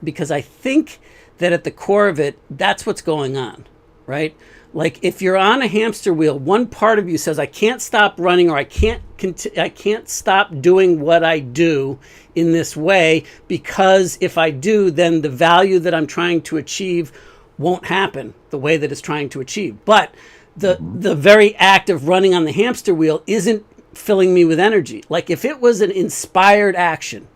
because I think that at the core of it, that's what's going on, right? Like if you're on a hamster wheel, one part of you says, I can't stop running, or I can't stop doing what I do in this way, because if I do, then the value that I'm trying to achieve won't happen the way that it's trying to achieve. But the very act of running on the hamster wheel isn't filling me with energy. Like if it was an inspired action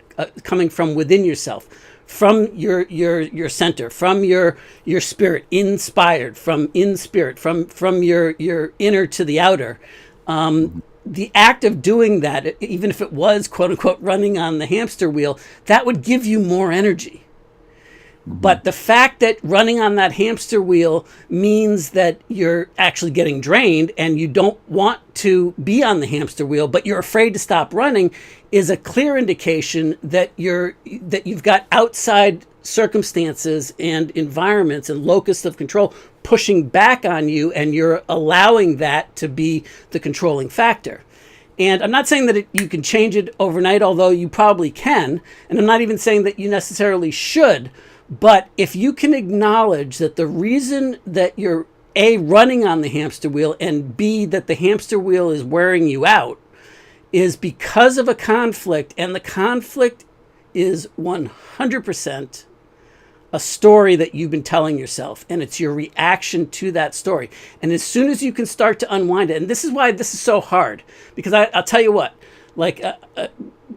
coming from within yourself, from your center, from your spirit, inspired from in spirit, from your inner to the outer, the act of doing that, even if it was quote unquote running on the hamster wheel, that would give you more energy. But the fact that running on that hamster wheel means that you're actually getting drained and you don't want to be on the hamster wheel, but you're afraid to stop running, is a clear indication that you've got outside circumstances and environments and locus of control pushing back on you, and you're allowing that to be the controlling factor. And I'm not saying that you can change it overnight, although you probably can. And I'm not even saying that you necessarily should. But if you can acknowledge that the reason that you're A, running on the hamster wheel, and B, that the hamster wheel is wearing you out, is because of a conflict, and the conflict is 100% a story that you've been telling yourself, and it's your reaction to that story. And as soon as you can start to unwind it, and this is why this is so hard, because I'll tell you what, like,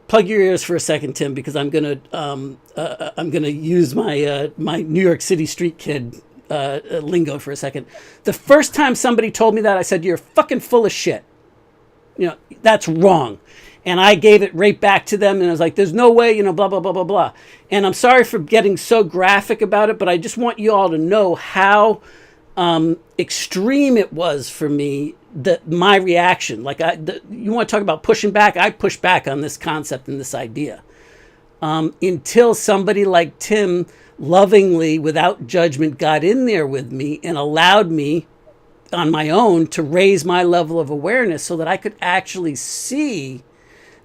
plug your ears for a second, Tim, because I'm gonna use my my New York City street kid lingo for a second. The first time somebody told me that, I said, "You're fucking full of shit. You know, that's wrong." And I gave it right back to them, and I was like, "There's no way, you know, blah blah blah blah blah." And I'm sorry for getting so graphic about it, but I just want you all to know how extreme it was for me, my reaction. Like, you want to talk about pushing back? I push back on this concept and this idea until somebody like Tim lovingly, without judgment, got in there with me and allowed me on my own to raise my level of awareness so that I could actually see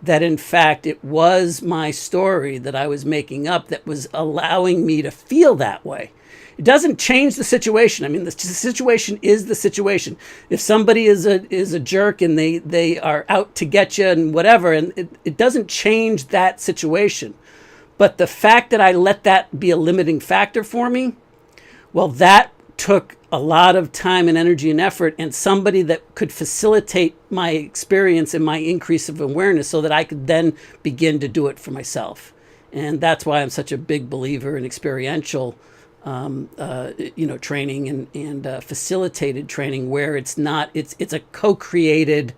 that, in fact, it was my story that I was making up that was allowing me to feel that way. It doesn't change the situation. I mean, the situation is the situation. If somebody is a jerk and they are out to get you and whatever, and it doesn't change that situation. But the fact that I let that be a limiting factor for me, well, that took a lot of time and energy and effort, and somebody that could facilitate my experience and my increase of awareness so that I could then begin to do it for myself. And that's why I'm such a big believer in experiential training and facilitated training, where it's a co-created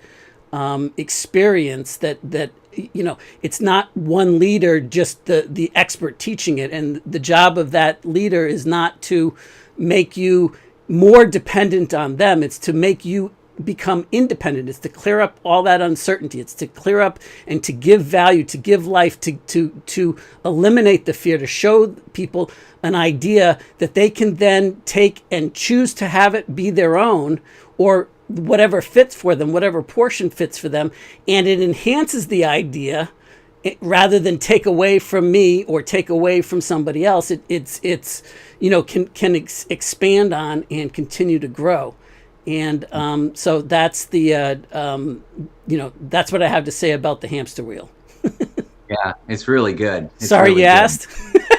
experience that it's not one leader, just the expert teaching it. And the job of that leader is not to make you more dependent on them. It's to make you become independent. It's to clear up all that uncertainty. It's to clear up and to give value, to give life, to eliminate the fear, to show people an idea that they can then take and choose to have it be their own, or whatever fits for them, whatever portion fits for them. And it enhances the idea rather than take away from me or take away from somebody else. It's can expand on and continue to grow. And so that's that's what I have to say about the hamster wheel.
Yeah, it's really good.
Sorry
really
you asked.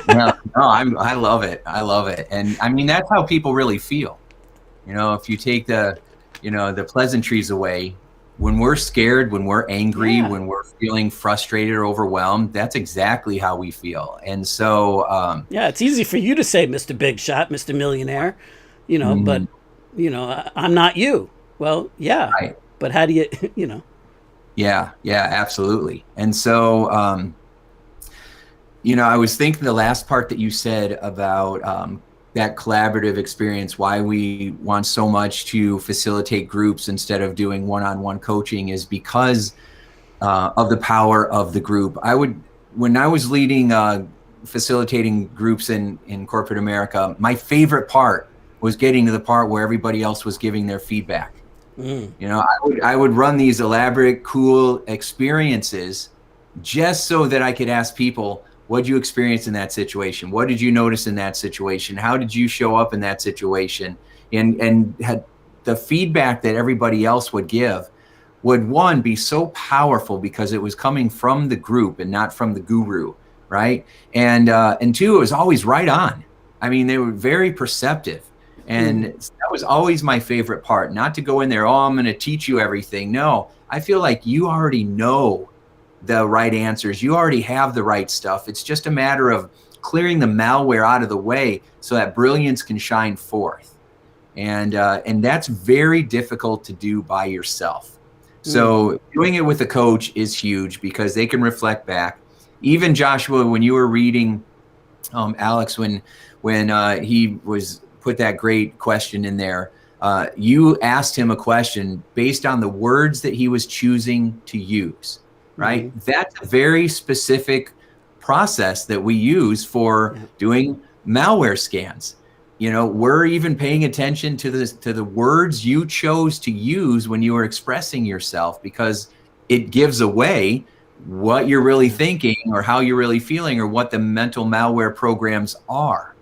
No, I love it. I love it. And I mean, that's how people really feel. You know, if you take the pleasantries away, when we're scared, when we're angry, when we're feeling frustrated or overwhelmed, that's exactly how we feel. And so,
it's easy for you to say, Mr. Big Shot, Mr. Millionaire, but, I'm not you. Well, yeah, right. But how do you,
Yeah, absolutely. And so, I was thinking the last part that you said about that collaborative experience, why we want so much to facilitate groups instead of doing one-on-one coaching, is because of the power of the group. When I was leading, facilitating groups in corporate America, my favorite part was getting to the part where everybody else was giving their feedback. I would run these elaborate, cool experiences just so that I could ask people, What did you experience in that situation? What did you notice in that situation? How did you show up in that situation? And had the feedback that everybody else would give would, one, be so powerful because it was coming from the group and not from the guru, right? And two, it was always right on. I mean, they were very perceptive. And that was always my favorite part, not to go in there, oh, I'm going to teach you everything. No, I feel like you already know the right answers. You already have the right stuff. It's just a matter of clearing the malware out of the way so that brilliance can shine forth. And that's very difficult to do by yourself. So doing it with a coach is huge because they can reflect back. Even Joshua, when you were reading, Alex, when he was put that great question in there, you asked him a question based on the words that he was choosing to use, right? That's a very specific process that we use for doing malware scans. You know, we're even paying attention to the words you chose to use when you were expressing yourself, because it gives away what you're really thinking or how you're really feeling or what the mental malware programs are.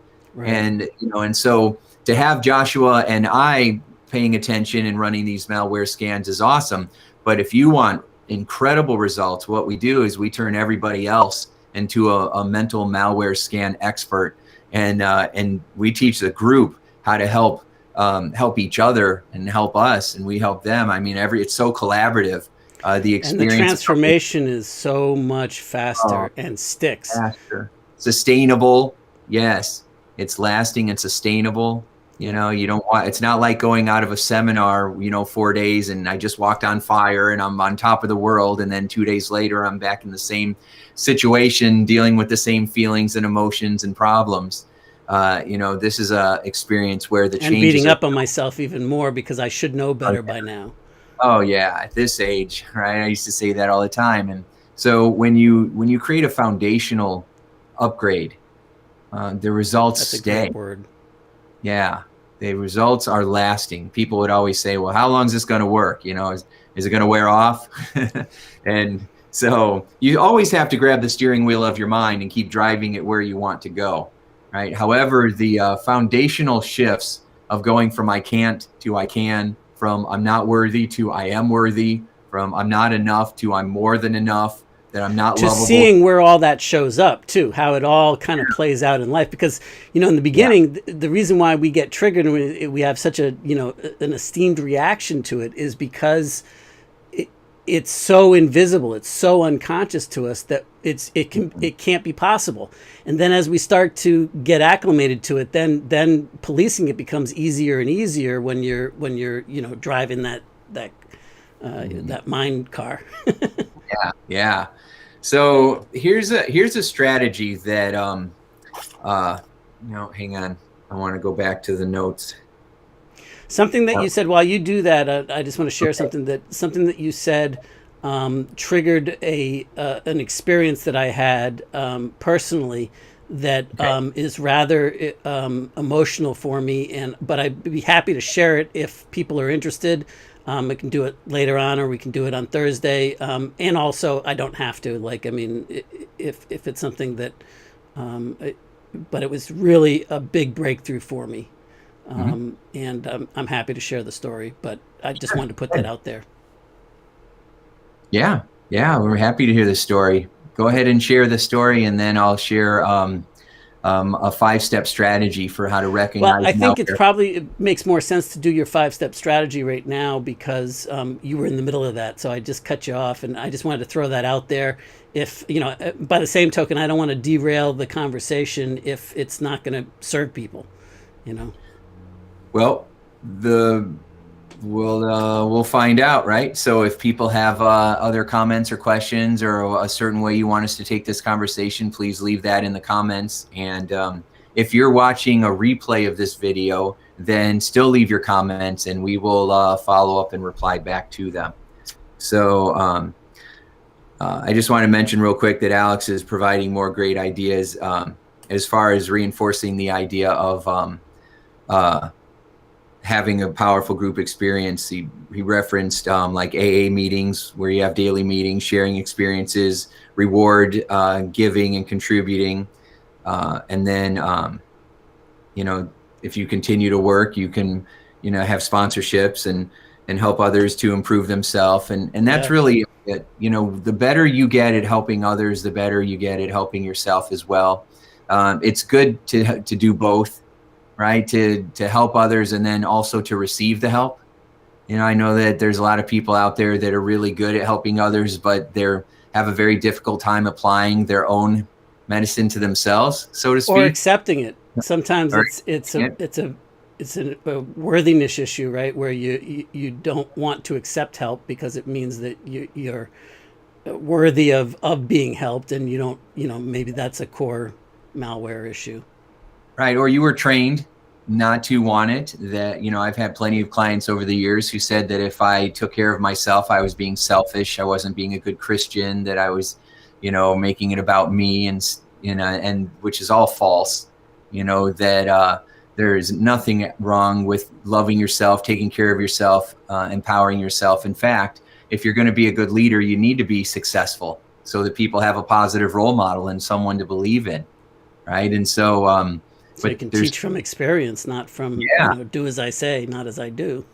And, you know, and so to have Joshua and I paying attention and running these malware scans is awesome. But if you want incredible results, what we do is we turn everybody else into a mental malware scan expert. And we teach the group how to help each other and help us, and we help them. I mean, it's so collaborative. The experience
and the transformation is so much faster and sticks.
Faster, sustainable. Yes, it's lasting and sustainable. You know, you don't want. It's not like going out of a seminar, 4 days, and I just walked on fire and I'm on top of the world, and then 2 days later I'm back in the same situation, dealing with the same feelings and emotions and problems. This is a experience where the changes
and beating up on myself even more because I should know better by now.
Oh yeah, at this age, right? I used to say that all the time. And so when you create a foundational upgrade, the results
That's a
stay.
great word.
Yeah, the results are lasting. People would always say, well, how long is this going to work? Is it going to wear off? And so you always have to grab the steering wheel of your mind and keep driving it where you want to go, right? However, the foundational shifts of going from I can't to I can, from I'm not worthy to I am worthy, from I'm not enough to I'm more than enough, that I'm not lovable.
Just seeing where all that shows up too, how it all kind of plays out in life. Because, in the beginning, the reason why we get triggered and we have such an esteemed reaction to it is because it's so invisible, it's so unconscious to us that it can't be possible. And then as we start to get acclimated to it, then policing it becomes easier and easier when you're driving that mind car.
Yeah. So here's a strategy that hang on, I want to go back to the notes.
Something that you said while you do that, I just want to share something that you said triggered an experience that I had personally that is rather emotional for me, but I'd be happy to share it if people are interested. I can do it later on, or we can do it on Thursday. And also, I don't have to. If it's something that, but it was really a big breakthrough for me. And I'm happy to share the story, but I just wanted to put that out there.
Yeah, we're happy to hear the story. Go ahead and share the story, and then I'll share a 5-step strategy for how to recognize.
Well, I think it makes more sense to do your 5-step strategy right now because you were in the middle of that. So I just cut you off, and I just wanted to throw that out there. If by the same token, I don't want to derail the conversation if it's not going to serve people.
Well, we'll find out, right? So if people have other comments or questions or a certain way you want us to take this conversation, please leave that in the comments. And if you're watching a replay of this video, then still leave your comments and we will follow up and reply back to them. So I just want to mention real quick that Alex is providing more great ideas as far as reinforcing the idea of having a powerful group experience. He referenced like AA meetings where you have daily meetings, sharing experiences, reward giving and contributing. And then, if you continue to work, you can, have sponsorships and help others to improve themselves. And that's
Yes.
really it. The better you get at helping others, the better you get at helping yourself as well. It's good to do both, right? To help others and then also to receive the help. I know that there's a lot of people out there that are really good at helping others, but have a very difficult time applying their own medicine to themselves, so to
Or
speak.
accepting it. Sometimes
Or
it's a worthiness issue, right? Where you don't want to accept help because it means that you're worthy of being helped, and you don't, maybe that's a core malware issue.
right, or you were trained not to want it. That I've had plenty of clients over the years who said that if I took care of myself, I was being selfish, I wasn't being a good Christian, that I was making it about me, and which is all false. That there's nothing wrong with loving yourself, taking care of yourself, empowering yourself. In fact, if you're going to be a good leader, you need to be successful so that people have a positive role model and someone to believe in, right? And so
So you can teach from experience, not from,
yeah,
do as I say, not as I do.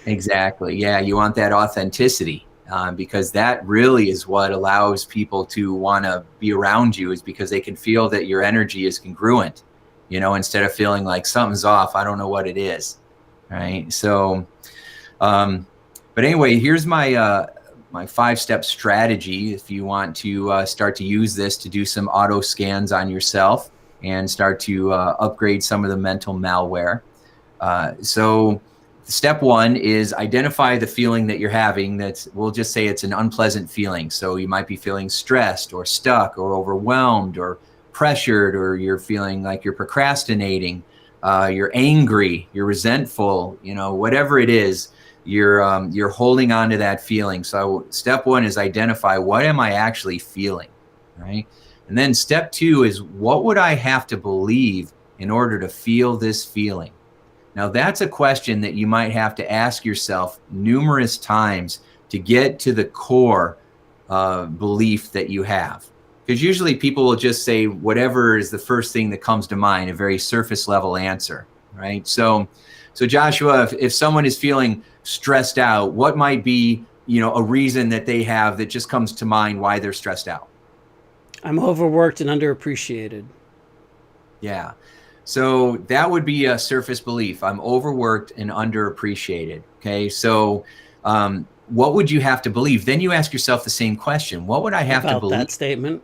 exactly. Yeah, you want that authenticity, because that really is what allows people to want to be around you, is because they can feel that your energy is congruent, instead of feeling like something's off. I don't know what it is, right? So, but anyway, here's my 5-step strategy if you want to start to use this to do some auto scans on yourself and start to upgrade some of the mental malware. So step 1 is identify the feeling that you're having. We'll just say it's an unpleasant feeling. So you might be feeling stressed or stuck or overwhelmed or pressured, or you're feeling like you're procrastinating, you're angry, you're resentful, whatever it is, you're holding on to that feeling. So step 1 is identify, what am I actually feeling, right? And then step 2 is, what would I have to believe in order to feel this feeling? Now, that's a question that you might have to ask yourself numerous times to get to the core belief that you have. Because usually people will just say whatever is the first thing that comes to mind, a very surface level answer, right? So Joshua, if someone is feeling stressed out, what might be, a reason that they have that just comes to mind why they're stressed out?
I'm overworked and underappreciated.
Yeah. So that would be a surface belief. I'm overworked and underappreciated. Okay. So what would you have to believe? Then you ask yourself the same question. What would I have to believe
that statement?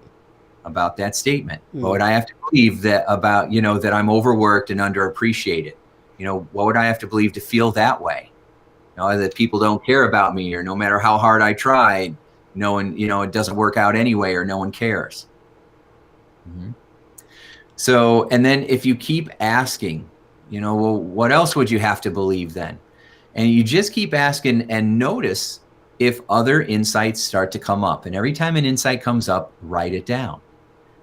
About that statement? What would I have to believe that I'm overworked and underappreciated? What would I have to believe to feel that way? That people don't care about me, or no matter how hard I tried, it doesn't work out anyway, or no one cares. Mm-hmm. So, and then if you keep asking, well, what else would you have to believe then? And you just keep asking, and notice if other insights start to come up. And every time an insight comes up, write it down,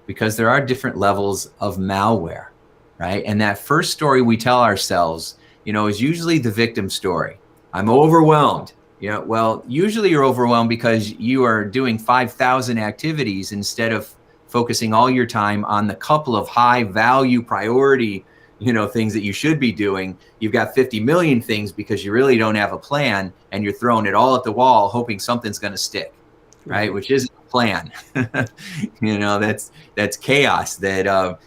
because there are different levels of malware, right? And that first story we tell ourselves, is usually the victim story. I'm overwhelmed. Well, usually you're overwhelmed because you are doing 5,000 activities instead of focusing all your time on the couple of high value priority, things that you should be doing. You've got 50 million things because you really don't have a plan, and you're throwing it all at the wall, hoping something's going to stick, right? Which isn't a plan. That's chaos. That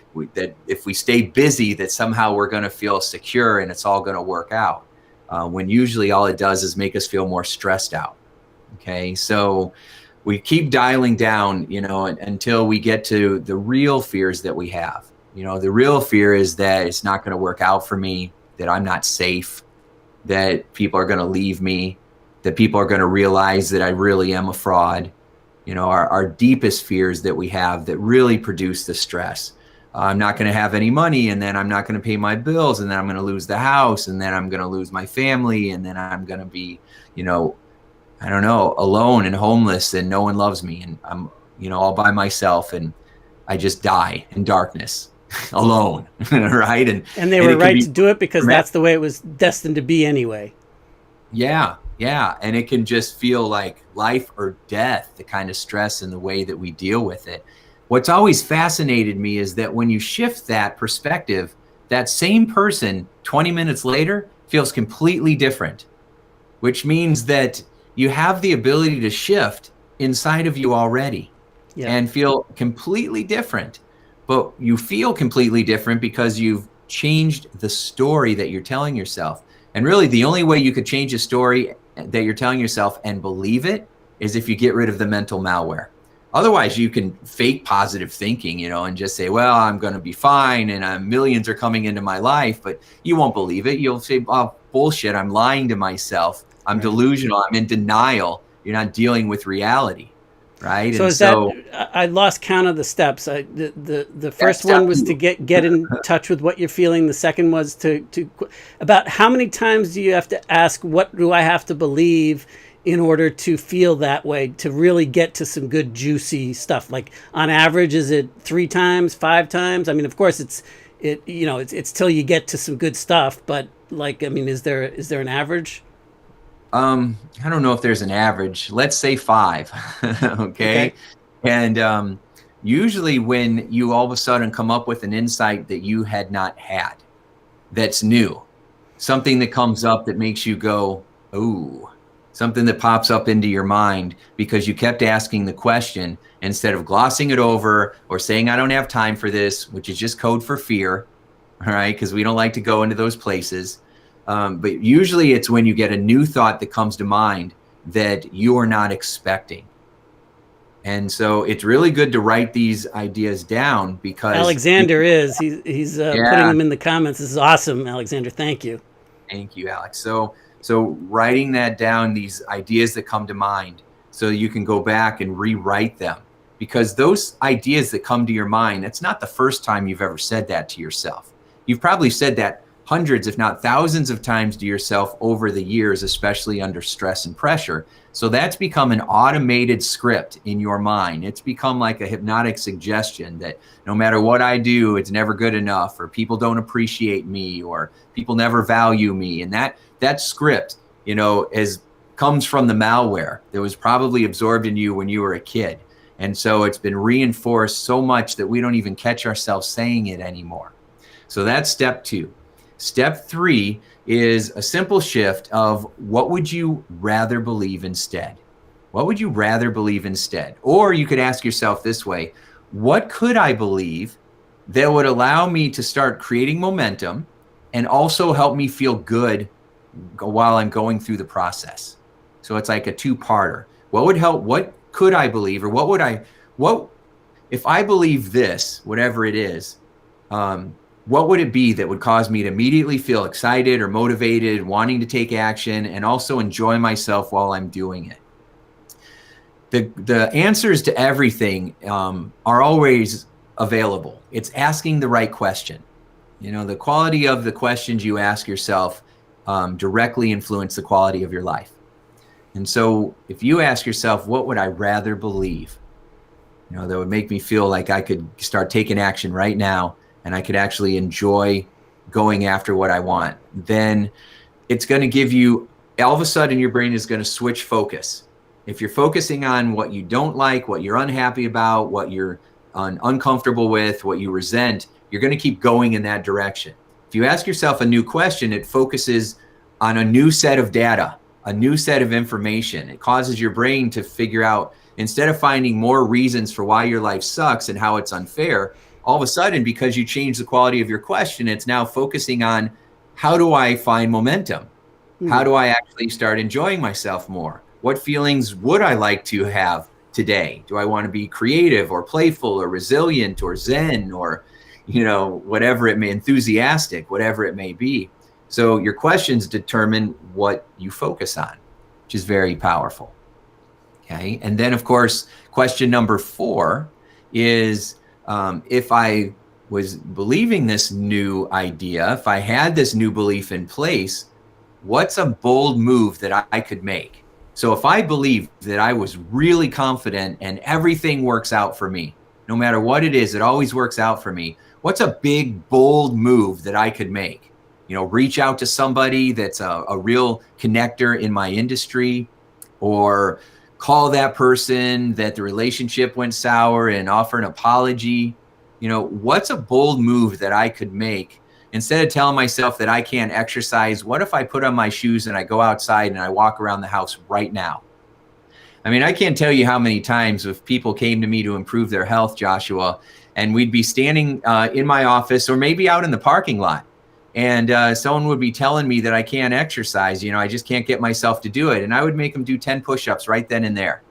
if we stay busy, that somehow we're going to feel secure and it's all going to work out. When usually all it does is make us feel more stressed out. Okay, so we keep dialing down, until we get to the real fears that we have. The real fear is that it's not going to work out for me, that I'm not safe, that people are going to leave me, that people are going to realize that I really am a fraud. Our deepest fears that we have that really produce the stress. I'm not going to have any money, and then I'm not going to pay my bills, and then I'm going to lose the house, and then I'm going to lose my family, and then I'm going to be, I don't know, alone and homeless, and no one loves me, and I'm, all by myself, and I just die in darkness. alone, right?
And they
and
were
it can
right
be
to do it because
traumatic.
that's the way it was destined to be anyway.
Yeah, yeah. And it can just feel like life or death, the kind of stress and the way that we deal with it. What's always fascinated me is that when you shift that perspective, that same person 20 minutes later feels completely different, which means that you have the ability to shift inside of you already
Yeah.
and feel completely different. But you feel completely different because you've changed the story that you're telling yourself. And really, the only way you could change a story that you're telling yourself and believe it is if you get rid of the mental malware. Otherwise, you can fake positive thinking, and just say, well, I'm going to be fine and millions are coming into my life, but you won't believe it. You'll say, oh, bullshit, I'm lying to myself. I'm
Right.
delusional. I'm in denial. You're not dealing with reality, right?
So
And
is that,
so
I lost count of the steps. The
that's
first
step
one was to
two.
get in touch with what you're feeling. The second was to about how many times do you have to ask, what do I have to believe in order to feel that way, to really get to some good juicy stuff? Like on average, is it 3 times, 5 times? I mean, of course it's till you get to some good stuff, but like, I mean, is there an average?
I don't know if there's an average. Let's say 5.
Okay.
Okay. And usually when you all of a sudden come up with an insight that you had not had, that's new, something that comes up that makes you go, ooh, something that pops up into your mind because you kept asking the question instead of glossing it over or saying, I don't have time for this, which is just code for fear. All right. Because we don't like to go into those places. But usually it's when you get a new thought that comes to mind that you are not expecting. And so it's really good to write these ideas down because you
Alexander
can,
is he's putting
yeah,
them in the comments. This is awesome, Alexander. Thank you.
thank you, Alex. So writing that down, these ideas that come to mind, so you can go back and rewrite them, because those ideas that come to your mind, it's not the first time you've ever said that to yourself. You've probably said that hundreds, if not thousands of times to yourself over the years, especially under stress and pressure. So that's become an automated script in your mind. It's become like a hypnotic suggestion that no matter what I do, it's never good enough, or people don't appreciate me, or people never value me. And that script, is comes from the malware that was probably absorbed in you when you were a kid. And so it's been reinforced so much that we don't even catch ourselves saying it anymore. So that's step 2. Step 3 is a simple shift of what would you rather believe instead? What would you rather believe instead? Or you could ask yourself this way, what could I believe that would allow me to start creating momentum and also help me feel good while I'm going through the process? So it's like a 2-parter. What would help? What could I believe? Or what if I believe this, whatever it is, what would it be that would cause me to immediately feel excited or motivated, wanting to take action, and also enjoy myself while I'm doing it? The answers to everything are always available. It's asking the right question. The quality of the questions you ask yourself directly influence the quality of your life. And so if you ask yourself, what would I rather believe? That would make me feel like I could start taking action right now and I could actually enjoy going after what I want, then it's going to give you, all of a sudden your brain is going to switch focus. If you're focusing on what you don't like, what you're unhappy about, what you're uncomfortable with, what you resent, you're going to keep going in that direction. If you ask yourself a new question, it focuses on a new set of data, a new set of information. It causes your brain to figure out, instead of finding more reasons for why your life sucks and how it's unfair, all of a sudden, because you change the quality of your question, it's now focusing on, how do I find momentum? How do I actually start enjoying myself more? What feelings would I like to have today? Do I want to be creative or playful or resilient or zen or, whatever it may, enthusiastic, whatever it may be. So your questions determine what you focus on, which is very powerful. Okay. And then, of course, question number 4 is, if I was believing this new idea, if I had this new belief in place, what's a bold move that I could make? So if I believe that I was really confident and everything works out for me, no matter what it is, it always works out for me, what's a big, bold move that I could make? Reach out to somebody that's a real connector in my industry, or call that person that the relationship went sour and offer an apology. What's a bold move that I could make? Instead of telling myself that I can't exercise, what if I put on my shoes and I go outside and I walk around the house right now? I mean, I can't tell you how many times if people came to me to improve their health, Joshua, and we'd be standing in my office or maybe out in the parking lot, and someone would be telling me that I can't exercise, I just can't get myself to do it. And I would make them do 10 push-ups right then and there.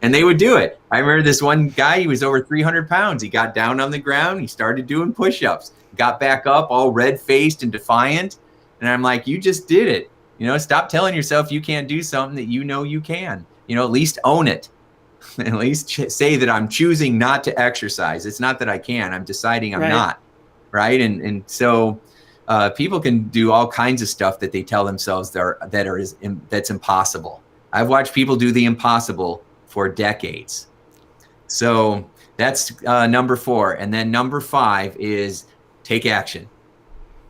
And they would do it. I remember this one guy, he was over 300 pounds. He got down on the ground. He started doing push-ups, got back up all red-faced and defiant. And I'm like, you just did it. Stop telling yourself you can't do something that you can. At least own it. At least say that I'm choosing not to exercise. It's not that I can. I'm deciding I'm not. Right. And so people can do all kinds of stuff that they tell themselves that's impossible. I've watched people do the impossible for decades. So that's number 4. And then number 5 is take action.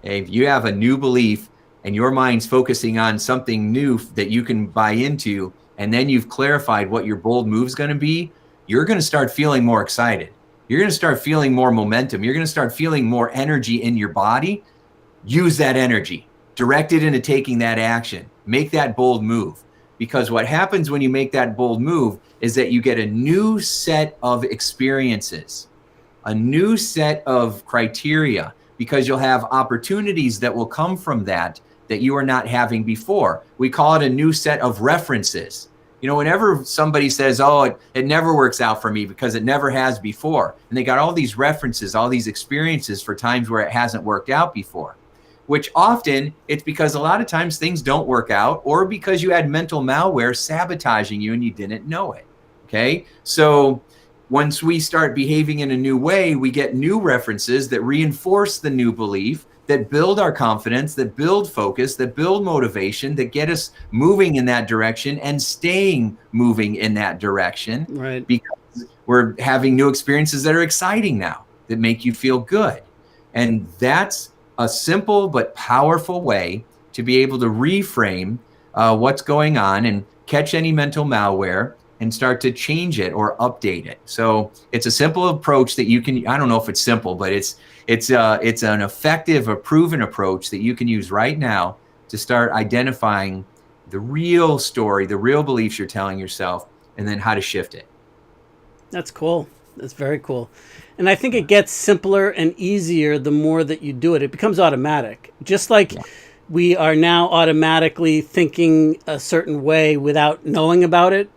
If you have a new belief and your mind's focusing on something new that you can buy into, and then you've clarified what your bold move is going to be, you're going to start feeling more excited. You're going to start feeling more momentum. You're going to start feeling more energy in your body. Use that energy. Direct it into taking that action. Make that bold move. Because what happens when you make that bold move is that you get a new set of experiences, a new set of criteria, because you'll have opportunities that will come from that you are not having before. We call it a new set of references. Whenever somebody says, oh, it never works out for me because it never has before, and they got all these references, all these experiences for times where it hasn't worked out before, which often it's because a lot of times things don't work out, or because you had mental malware sabotaging you and you didn't know it. Okay. So once we start behaving in a new way, we get new references that reinforce the new belief, that build our confidence, that build focus, that build motivation, that get us moving in that direction and staying moving in that direction.
Right.
Because we're having new experiences that are exciting now, that make you feel good. And that's a simple but powerful way to be able to reframe what's going on and catch any mental malware and start to change it or update it. So it's a simple approach that you can, I don't know if it's simple, but it's an effective, a proven approach that you can use right now to start identifying the real story, the real beliefs you're telling yourself, and then how to shift it.
That's cool. That's very cool. And I think it gets simpler and easier the more that you do it. It becomes automatic. Just like we are now automatically thinking a certain way without knowing about it.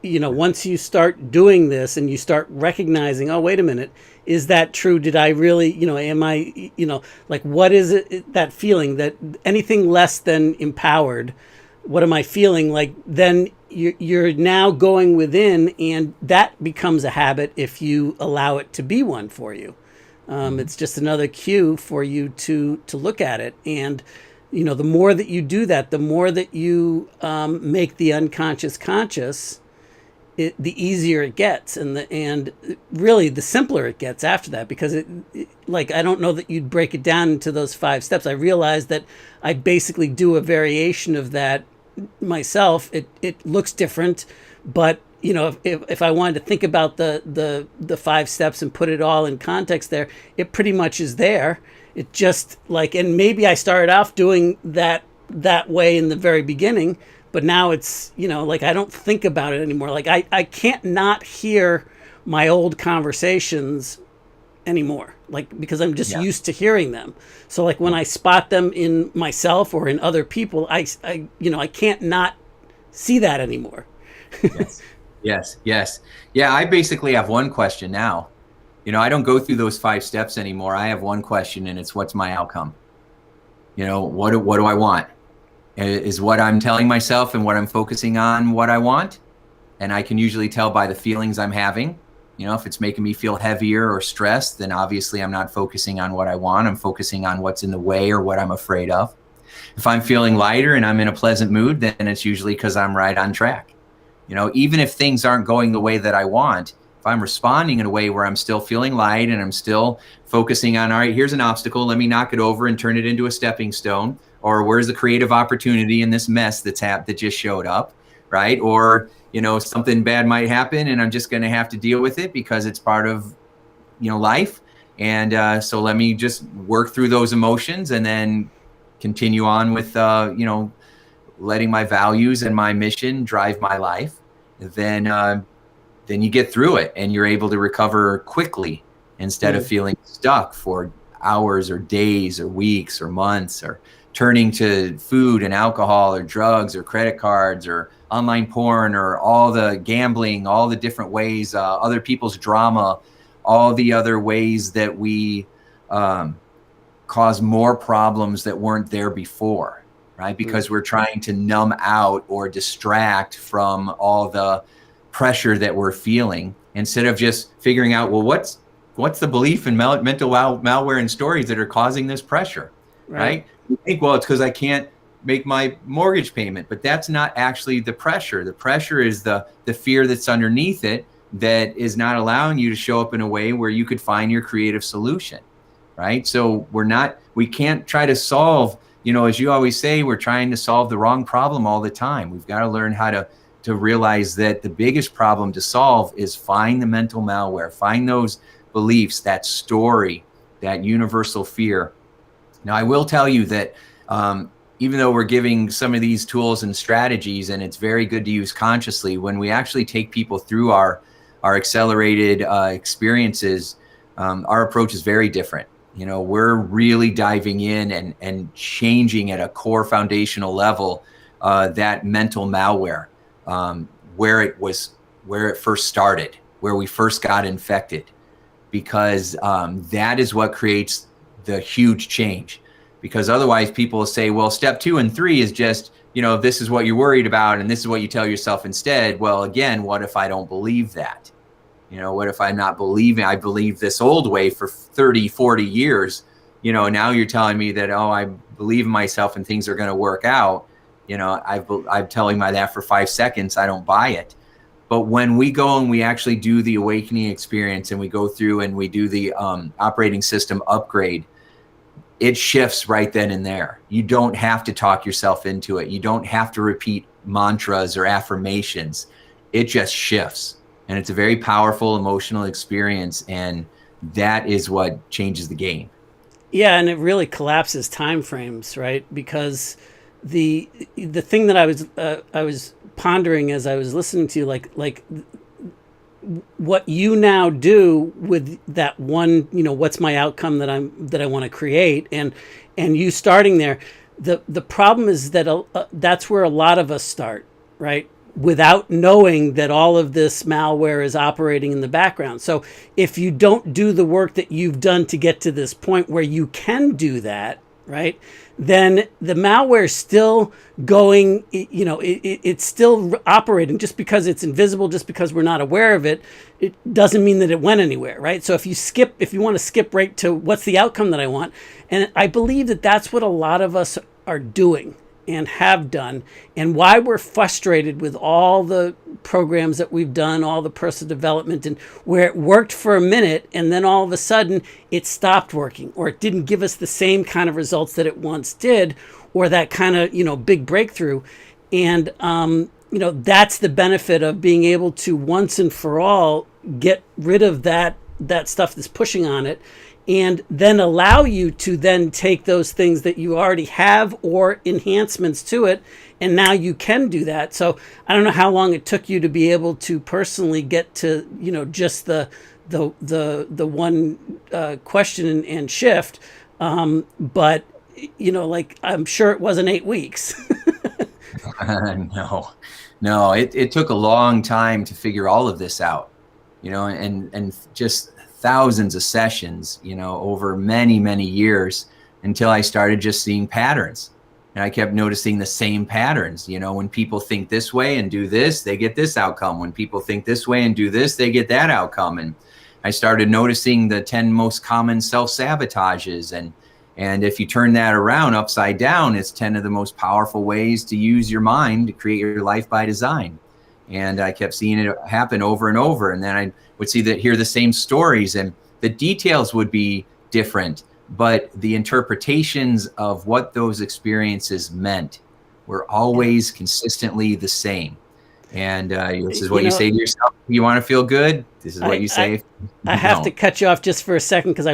Once you start doing this and you start recognizing, oh, wait a minute, is that true? Did I really, am I, like, what is it, that feeling, that anything less than empowered, what am I feeling like? Then you're now going within, and that becomes a habit if you allow it to be one for you. It's just another cue for you to look at it. And, the more that you do that, the more that you make the unconscious conscious, the easier it gets, and really the simpler it gets after that, because I don't know that you'd break it down into those 5 steps. I realized that I basically do a variation of that myself. It looks different, but if I wanted to think about the 5 steps and put it all in context there, it pretty much is there. It just and maybe I started off doing that way in the very beginning, but now it's, I don't think about it anymore. I can't not hear my old conversations anymore, because I'm just used to hearing them. So when I spot them in myself or in other people, I can't not see that anymore.
Yes. Yeah, I basically have one question now. I don't go through those 5 steps anymore. I have one question, and it's, what's my outcome? What do I want? Is what I'm telling myself and what I'm focusing on what I want? And I can usually tell by the feelings I'm having. If it's making me feel heavier or stressed, then obviously I'm not focusing on what I want. I'm focusing on what's in the way or what I'm afraid of. If I'm feeling lighter and I'm in a pleasant mood, then it's usually because I'm right on track. Even if things aren't going the way that I want, if I'm responding in a way where I'm still feeling light and I'm still focusing on, all right, here's an obstacle, let me knock it over and turn it into a stepping stone. Or where's the creative opportunity in this mess that just showed up, right? Or, something bad might happen and I'm just going to have to deal with it because it's part of, life. And so let me just work through those emotions and then continue on with, letting my values and my mission drive my life. Then you get through it and you're able to recover quickly instead of feeling stuck for hours or days or weeks or months, or turning to food and alcohol or drugs or credit cards or online porn or all the gambling, all the different ways, other people's drama, all the other ways that we cause more problems that weren't there before, right? Because we're trying to numb out or distract from all the pressure that we're feeling, instead of just figuring out, well, what's the belief in mental malware and stories that are causing this pressure, right? You think, well, it's because I can't make my mortgage payment, but that's not actually the pressure. The pressure is the fear that's underneath it that is not allowing you to show up in a way where you could find your creative solution, right? So we can't try to solve, as you always say, we're trying to solve the wrong problem all the time. We've got to learn how to realize that the biggest problem to solve is find the mental malware, find those beliefs, that story, that universal fear. Now, I will tell you that even though we're giving some of these tools and strategies, and it's very good to use consciously, when we actually take people through our accelerated experiences, our approach is very different. We're really diving in and changing at a core foundational level that mental malware, where it first started, where we first got infected, because that is what creates the huge change. Because otherwise people say, well, step 2 and 3 is just, this is what you're worried about and this is what you tell yourself instead. Well, again, what if I don't believe that? What if I'm not believing? I believe this old way for 30, 40 years. Now you're telling me that, I believe in myself and things are going to work out. I'm telling my that for 5 seconds, I don't buy it. But when we go and we actually do the awakening experience and we go through and we do the operating system upgrade, it shifts right then and there. You don't have to talk yourself into it. You don't have to repeat mantras or affirmations. It just shifts. And it's a very powerful emotional experience. And that is what changes the game.
Yeah, and it really collapses time frames, right? Because the thing that I was pondering as I was listening to you, like what you now do with that one, what's my outcome that I want to create, and you starting there, the problem is that that's where a lot of us start, right? Without knowing that all of this malware is operating in the background. So if you don't do the work that you've done to get to this point where you can do that, right, then the malware is still going, it's still operating. Just because it's invisible, just because we're not aware of it, it doesn't mean that it went anywhere, right? So if you want to skip right to what's the outcome that I want, and I believe that that's what a lot of us are doing and have done, and why we're frustrated with all the programs that we've done, all the personal development, and where it worked for a minute and then all of a sudden it stopped working, or it didn't give us the same kind of results that it once did, or that kind of big breakthrough. And that's the benefit of being able to once and for all get rid of that stuff that's pushing on it, and then allow you to then take those things that you already have or enhancements to it, and now you can do that. So I don't know how long it took you to be able to personally get to just the one question and shift, but I'm sure it wasn't 8 weeks.
No, it took a long time to figure all of this out, and just thousands of sessions, over many, many years, until I started just seeing patterns. And I kept noticing the same patterns. When people think this way and do this, they get this outcome. When people think this way and do this, they get that outcome. And I started noticing the 10 most common self-sabotages. And if you turn that around upside down, it's 10 of the most powerful ways to use your mind to create your life by design. And I kept seeing it happen over and over. And then I would hear the same stories, and the details would be different, but the interpretations of what those experiences meant were always consistently the same. And this is what you say to yourself. You want to feel good. This is what you say.
I have to cut you off just for a second because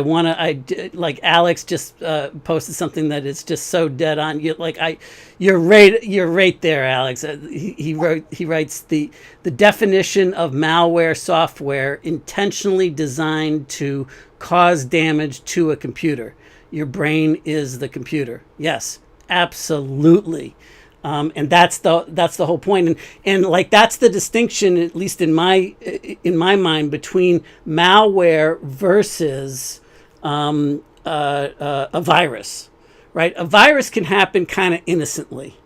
like Alex just posted something that is just so dead on. You're right there, Alex. He writes the definition of malware software intentionally designed to cause damage to a computer. Your brain is the computer. Yes, absolutely. And that's the whole point, and like that's the distinction, at least in my mind, between malware versus a virus, right? A virus can happen kind of innocently.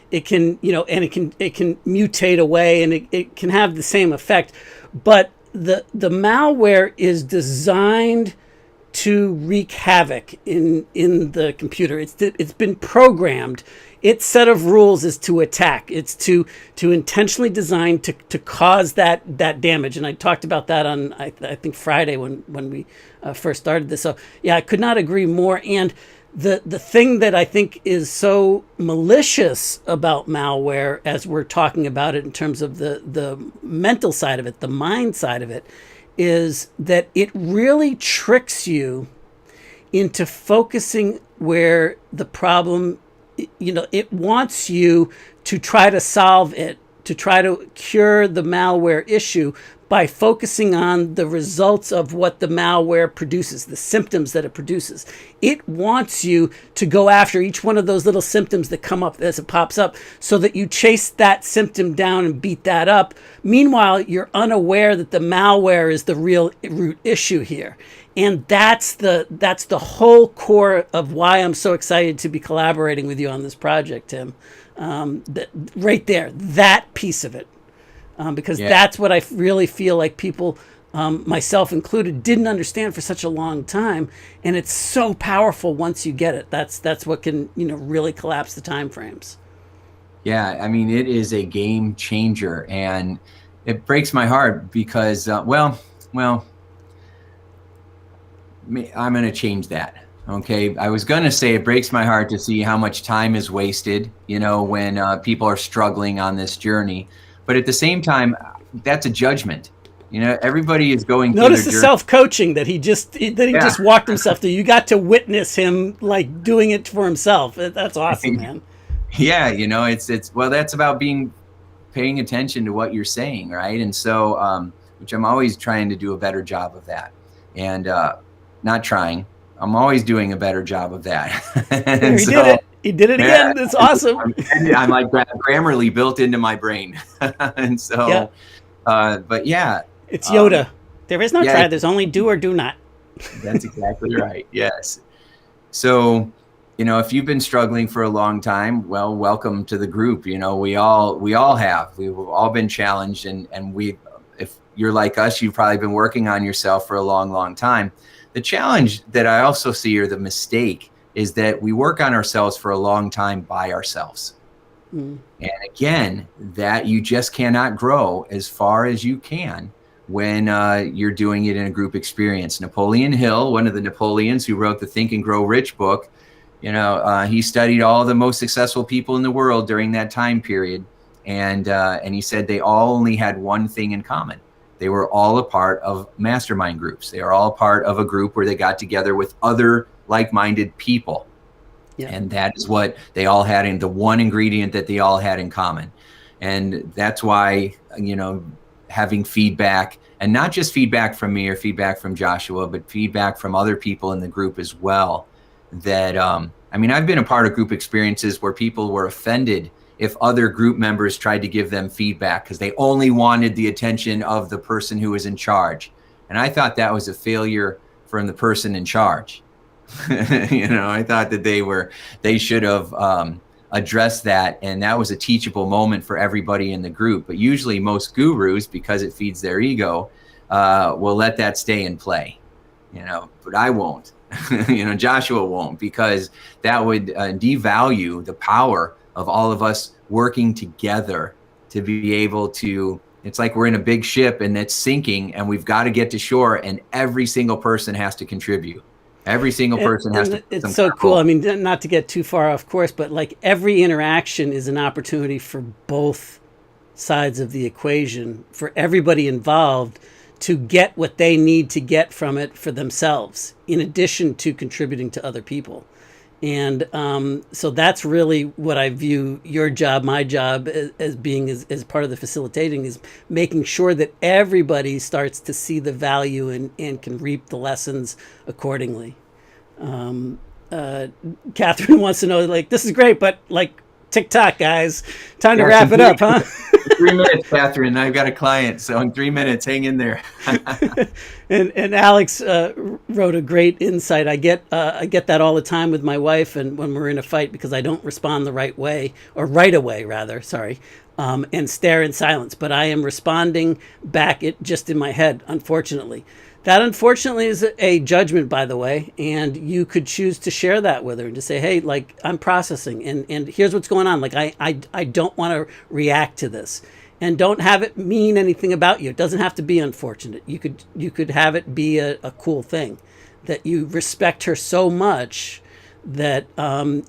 It can, and it can mutate away, and it can have the same effect, but the malware is designed to wreak havoc in the computer. It's been programmed. Its set of rules is to attack. It's to intentionally design to cause that damage. And I talked about that on I think Friday when we first started this. So yeah, I could not agree more. And the thing that I think is so malicious about malware, as we're talking about it in terms of the mental side of it, the mind side of it, is that it really tricks you into focusing where the problem, it wants you to try to solve it, to try to cure the malware issue by focusing on the results of what the malware produces, the symptoms that it produces. It wants you to go after each one of those little symptoms that come up as it pops up so that you chase that symptom down and beat that up. Meanwhile, you're unaware that the malware is the real root issue here. And that's the whole core of why I'm so excited to be collaborating with you on this project, Tim. Right there, that piece of it. Because that's what I really feel like people, myself included, didn't understand for such a long time, and it's so powerful once you get it. That's what can really collapse the time frames.
Yeah, I mean, it is a game changer, and it breaks my heart because well, I'm going to change that. Okay, I was going to say it breaks my heart to see how much time is wasted, when people are struggling on this journey. But at the same time, that's a judgment. Everybody is going through
Notice
their
the self-coaching that he just walked himself through. You got to witness him like doing it for himself. That's awesome, man.
Yeah, well, that's about paying attention to what you're saying, right? And so, which I'm always trying to do a better job of that, and not trying. I'm always doing a better job of that. And
he did it. He did it again. That's awesome.
I'm like Grammarly built into my brain. And so, but yeah.
It's Yoda. There is no try. There's only do or do not.
That's exactly right. Yes. So, if you've been struggling for a long time, well, welcome to the group. We all have. We've all been challenged, and if you're like us, you've probably been working on yourself for a long, long time. The challenge that I also see, or the mistake, is that we work on ourselves for a long time by ourselves. And again, that you just cannot grow as far as you can when you're doing it in a group experience. Napoleon Hill, one of the Napoleons who wrote the Think and Grow Rich book, he studied all the most successful people in the world during that time period. And he said they all only had one thing in common. They were all a part of mastermind groups. They are all part of a group where they got together with other like-minded people. Yeah. And that is what they all had, in the one ingredient that they all had in common. And that's why, having feedback, and not just feedback from me or feedback from Joshua, but feedback from other people in the group as well. That, I've been a part of group experiences where people were offended if other group members tried to give them feedback because they only wanted the attention of the person who was in charge. And I thought that was a failure from the person in charge. I thought that they should have addressed that, and that was a teachable moment for everybody in the group. But usually most gurus, because it feeds their ego, will let that stay in play, but I won't. Joshua won't, because that would devalue the power of all of us working together to be able to, it's like we're in a big ship and it's sinking and we've got to get to shore, and every single person has to contribute. Every single person has to put
It's
some
so
kind of
cool.
role.
I mean, not to get too far off course, but like every interaction is an opportunity for both sides of the equation, for everybody involved to get what they need to get from it for themselves, in addition to contributing to other people. And so that's really what I view your job, my job, as being as part of the facilitating, is making sure that everybody starts to see the value and can reap the lessons accordingly. Catherine wants to know, like, this is great, but like TikTok, guys, time to wrap it up, huh?
3 minutes, Catherine. I've got a client, so in 3 minutes, hang in there.
And Alex wrote a great insight. I get that all the time with my wife, and when we're in a fight, because I don't respond the right way, or right away rather, sorry, and stare in silence. But I am responding back just in my head, unfortunately. That unfortunately is a judgment, by the way, and you could choose to share that with her and to say, hey, like, I'm processing, and here's what's going on. Like, I don't want to react to this. And don't have it mean anything about you. It doesn't have to be unfortunate. You could have it be a cool thing, that you respect her so much that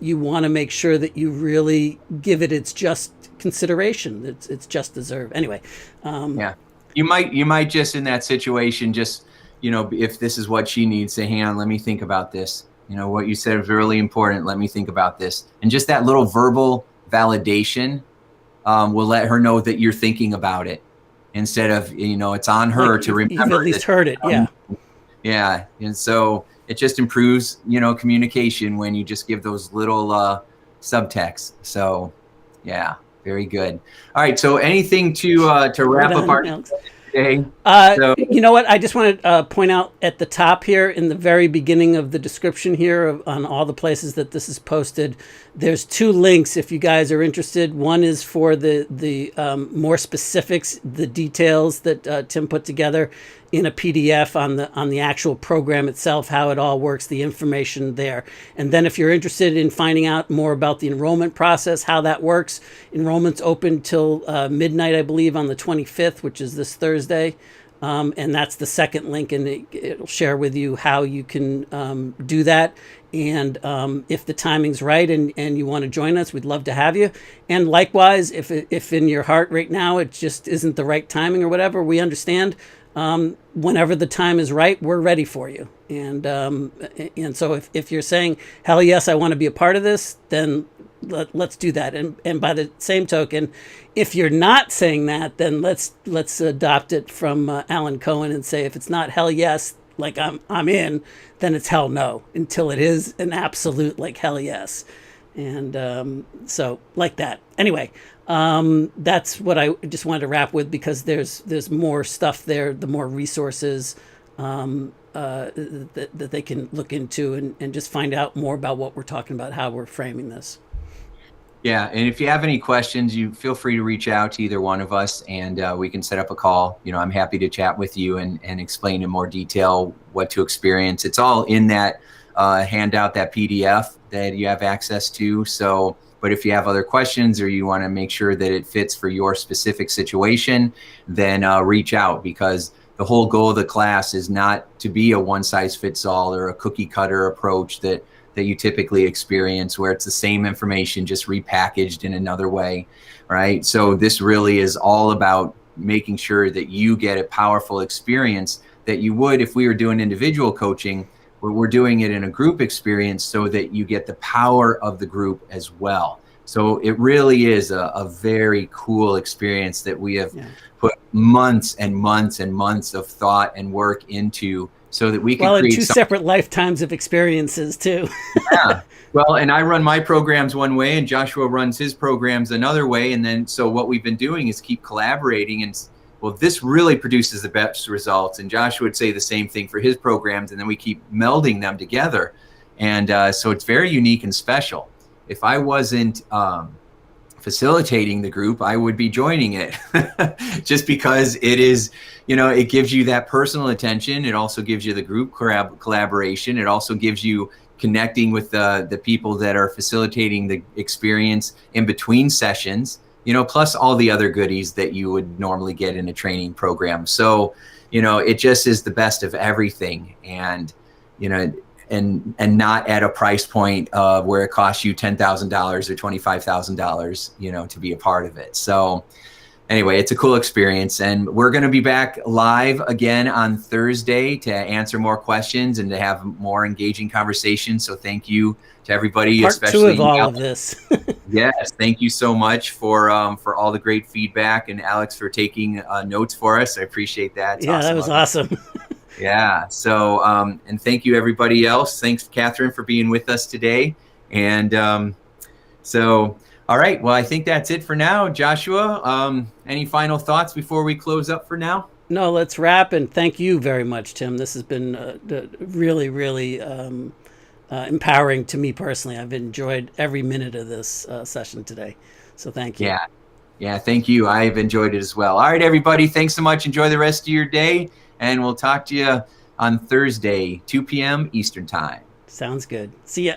you want to make sure that you really give it its just consideration. It's just deserved. Anyway.
Yeah. You might just in that situation, just, if this is what she needs, say, hang on, let me think about this. What you said is really important. Let me think about this. And just that little verbal validation will let her know that you're thinking about it, instead of, it's on her, like, to remember.
You've at least heard it. Yeah.
Yeah. And so it just improves, communication when you just give those little subtexts. So yeah, very good. All right. So anything to wrap up our today?
You know what? I just want to point out at the top here, in the very beginning of the description here, on all the places that this is posted, there's 2 links if you guys are interested. One is for the more specifics, the details that Tim put together in a PDF on the actual program itself, how it all works, the information there. And then if you're interested in finding out more about the enrollment process, how that works, enrollment's open till midnight, I believe, on the 25th, which is this Thursday. And that's the second link, and it'll share with you how you can do that. And if the timing's right and you want to join us, we'd love to have you. And likewise, if in your heart right now it just isn't the right timing or whatever, we understand. Whenever the time is right, we're ready for you. And so if you're saying, hell yes, I want to be a part of this, then let's do that. And by the same token, if you're not saying that, then let's adopt it from Alan Cohen and say, if it's not hell yes, like I'm in, then it's hell no, until it is an absolute, like, hell yes. And so like that. Anyway, that's what I just wanted to wrap with, because there's more stuff there, the more resources that they can look into and just find out more about what we're talking about, how we're framing this.
Yeah, and if you have any questions, you feel free to reach out to either one of us, and we can set up a call. I'm happy to chat with you and explain in more detail what to experience. It's all in that handout, that PDF that you have access to. So, but if you have other questions or you want to make sure that it fits for your specific situation, then reach out, because the whole goal of the class is not to be a one-size-fits-all or a cookie-cutter approach that you typically experience, where it's the same information just repackaged in another way, right? So this really is all about making sure that you get a powerful experience that you would if we were doing individual coaching, but we're doing it in a group experience so that you get the power of the group as well. So it really is a very cool experience that we have put months and months and months of thought and work into, so that we can create
2 separate lifetimes of experiences too.
Yeah. Well, and I run my programs one way and Joshua runs his programs another way. And then, so what we've been doing is keep collaborating, and well, this really produces the best results. And Joshua would say the same thing for his programs. And then we keep melding them together. And so it's very unique and special. If I wasn't facilitating the group, I would be joining it just because it is, it gives you that personal attention. It also gives you the group collaboration. It also gives you connecting with the people that are facilitating the experience in between sessions. plus all the other goodies that you would normally get in a training program. So, it just is the best of everything. And, and not at a price point of where it costs you $10,000 or $25,000, to be a part of it. So anyway, it's a cool experience, and we're going to be back live again on Thursday to answer more questions and to have more engaging conversations. So thank you to everybody,
Part
especially
2 of all of this.
Yes, thank you so much for all the great feedback, and Alex for taking notes for us. I appreciate that. It's
yeah, that was awesome.
Yeah. So, and thank you everybody else. Thanks, Catherine, for being with us today. And so, all right. Well, I think that's it for now. Joshua, any final thoughts before we close up for now?
No, let's wrap. And thank you very much, Tim. This has been really, really empowering to me personally. I've enjoyed every minute of this session today. So thank you.
Yeah. Thank you. I've enjoyed it as well. All right, everybody. Thanks so much. Enjoy the rest of your day. And we'll talk to you on Thursday, 2 p.m. Eastern Time.
Sounds good. See ya.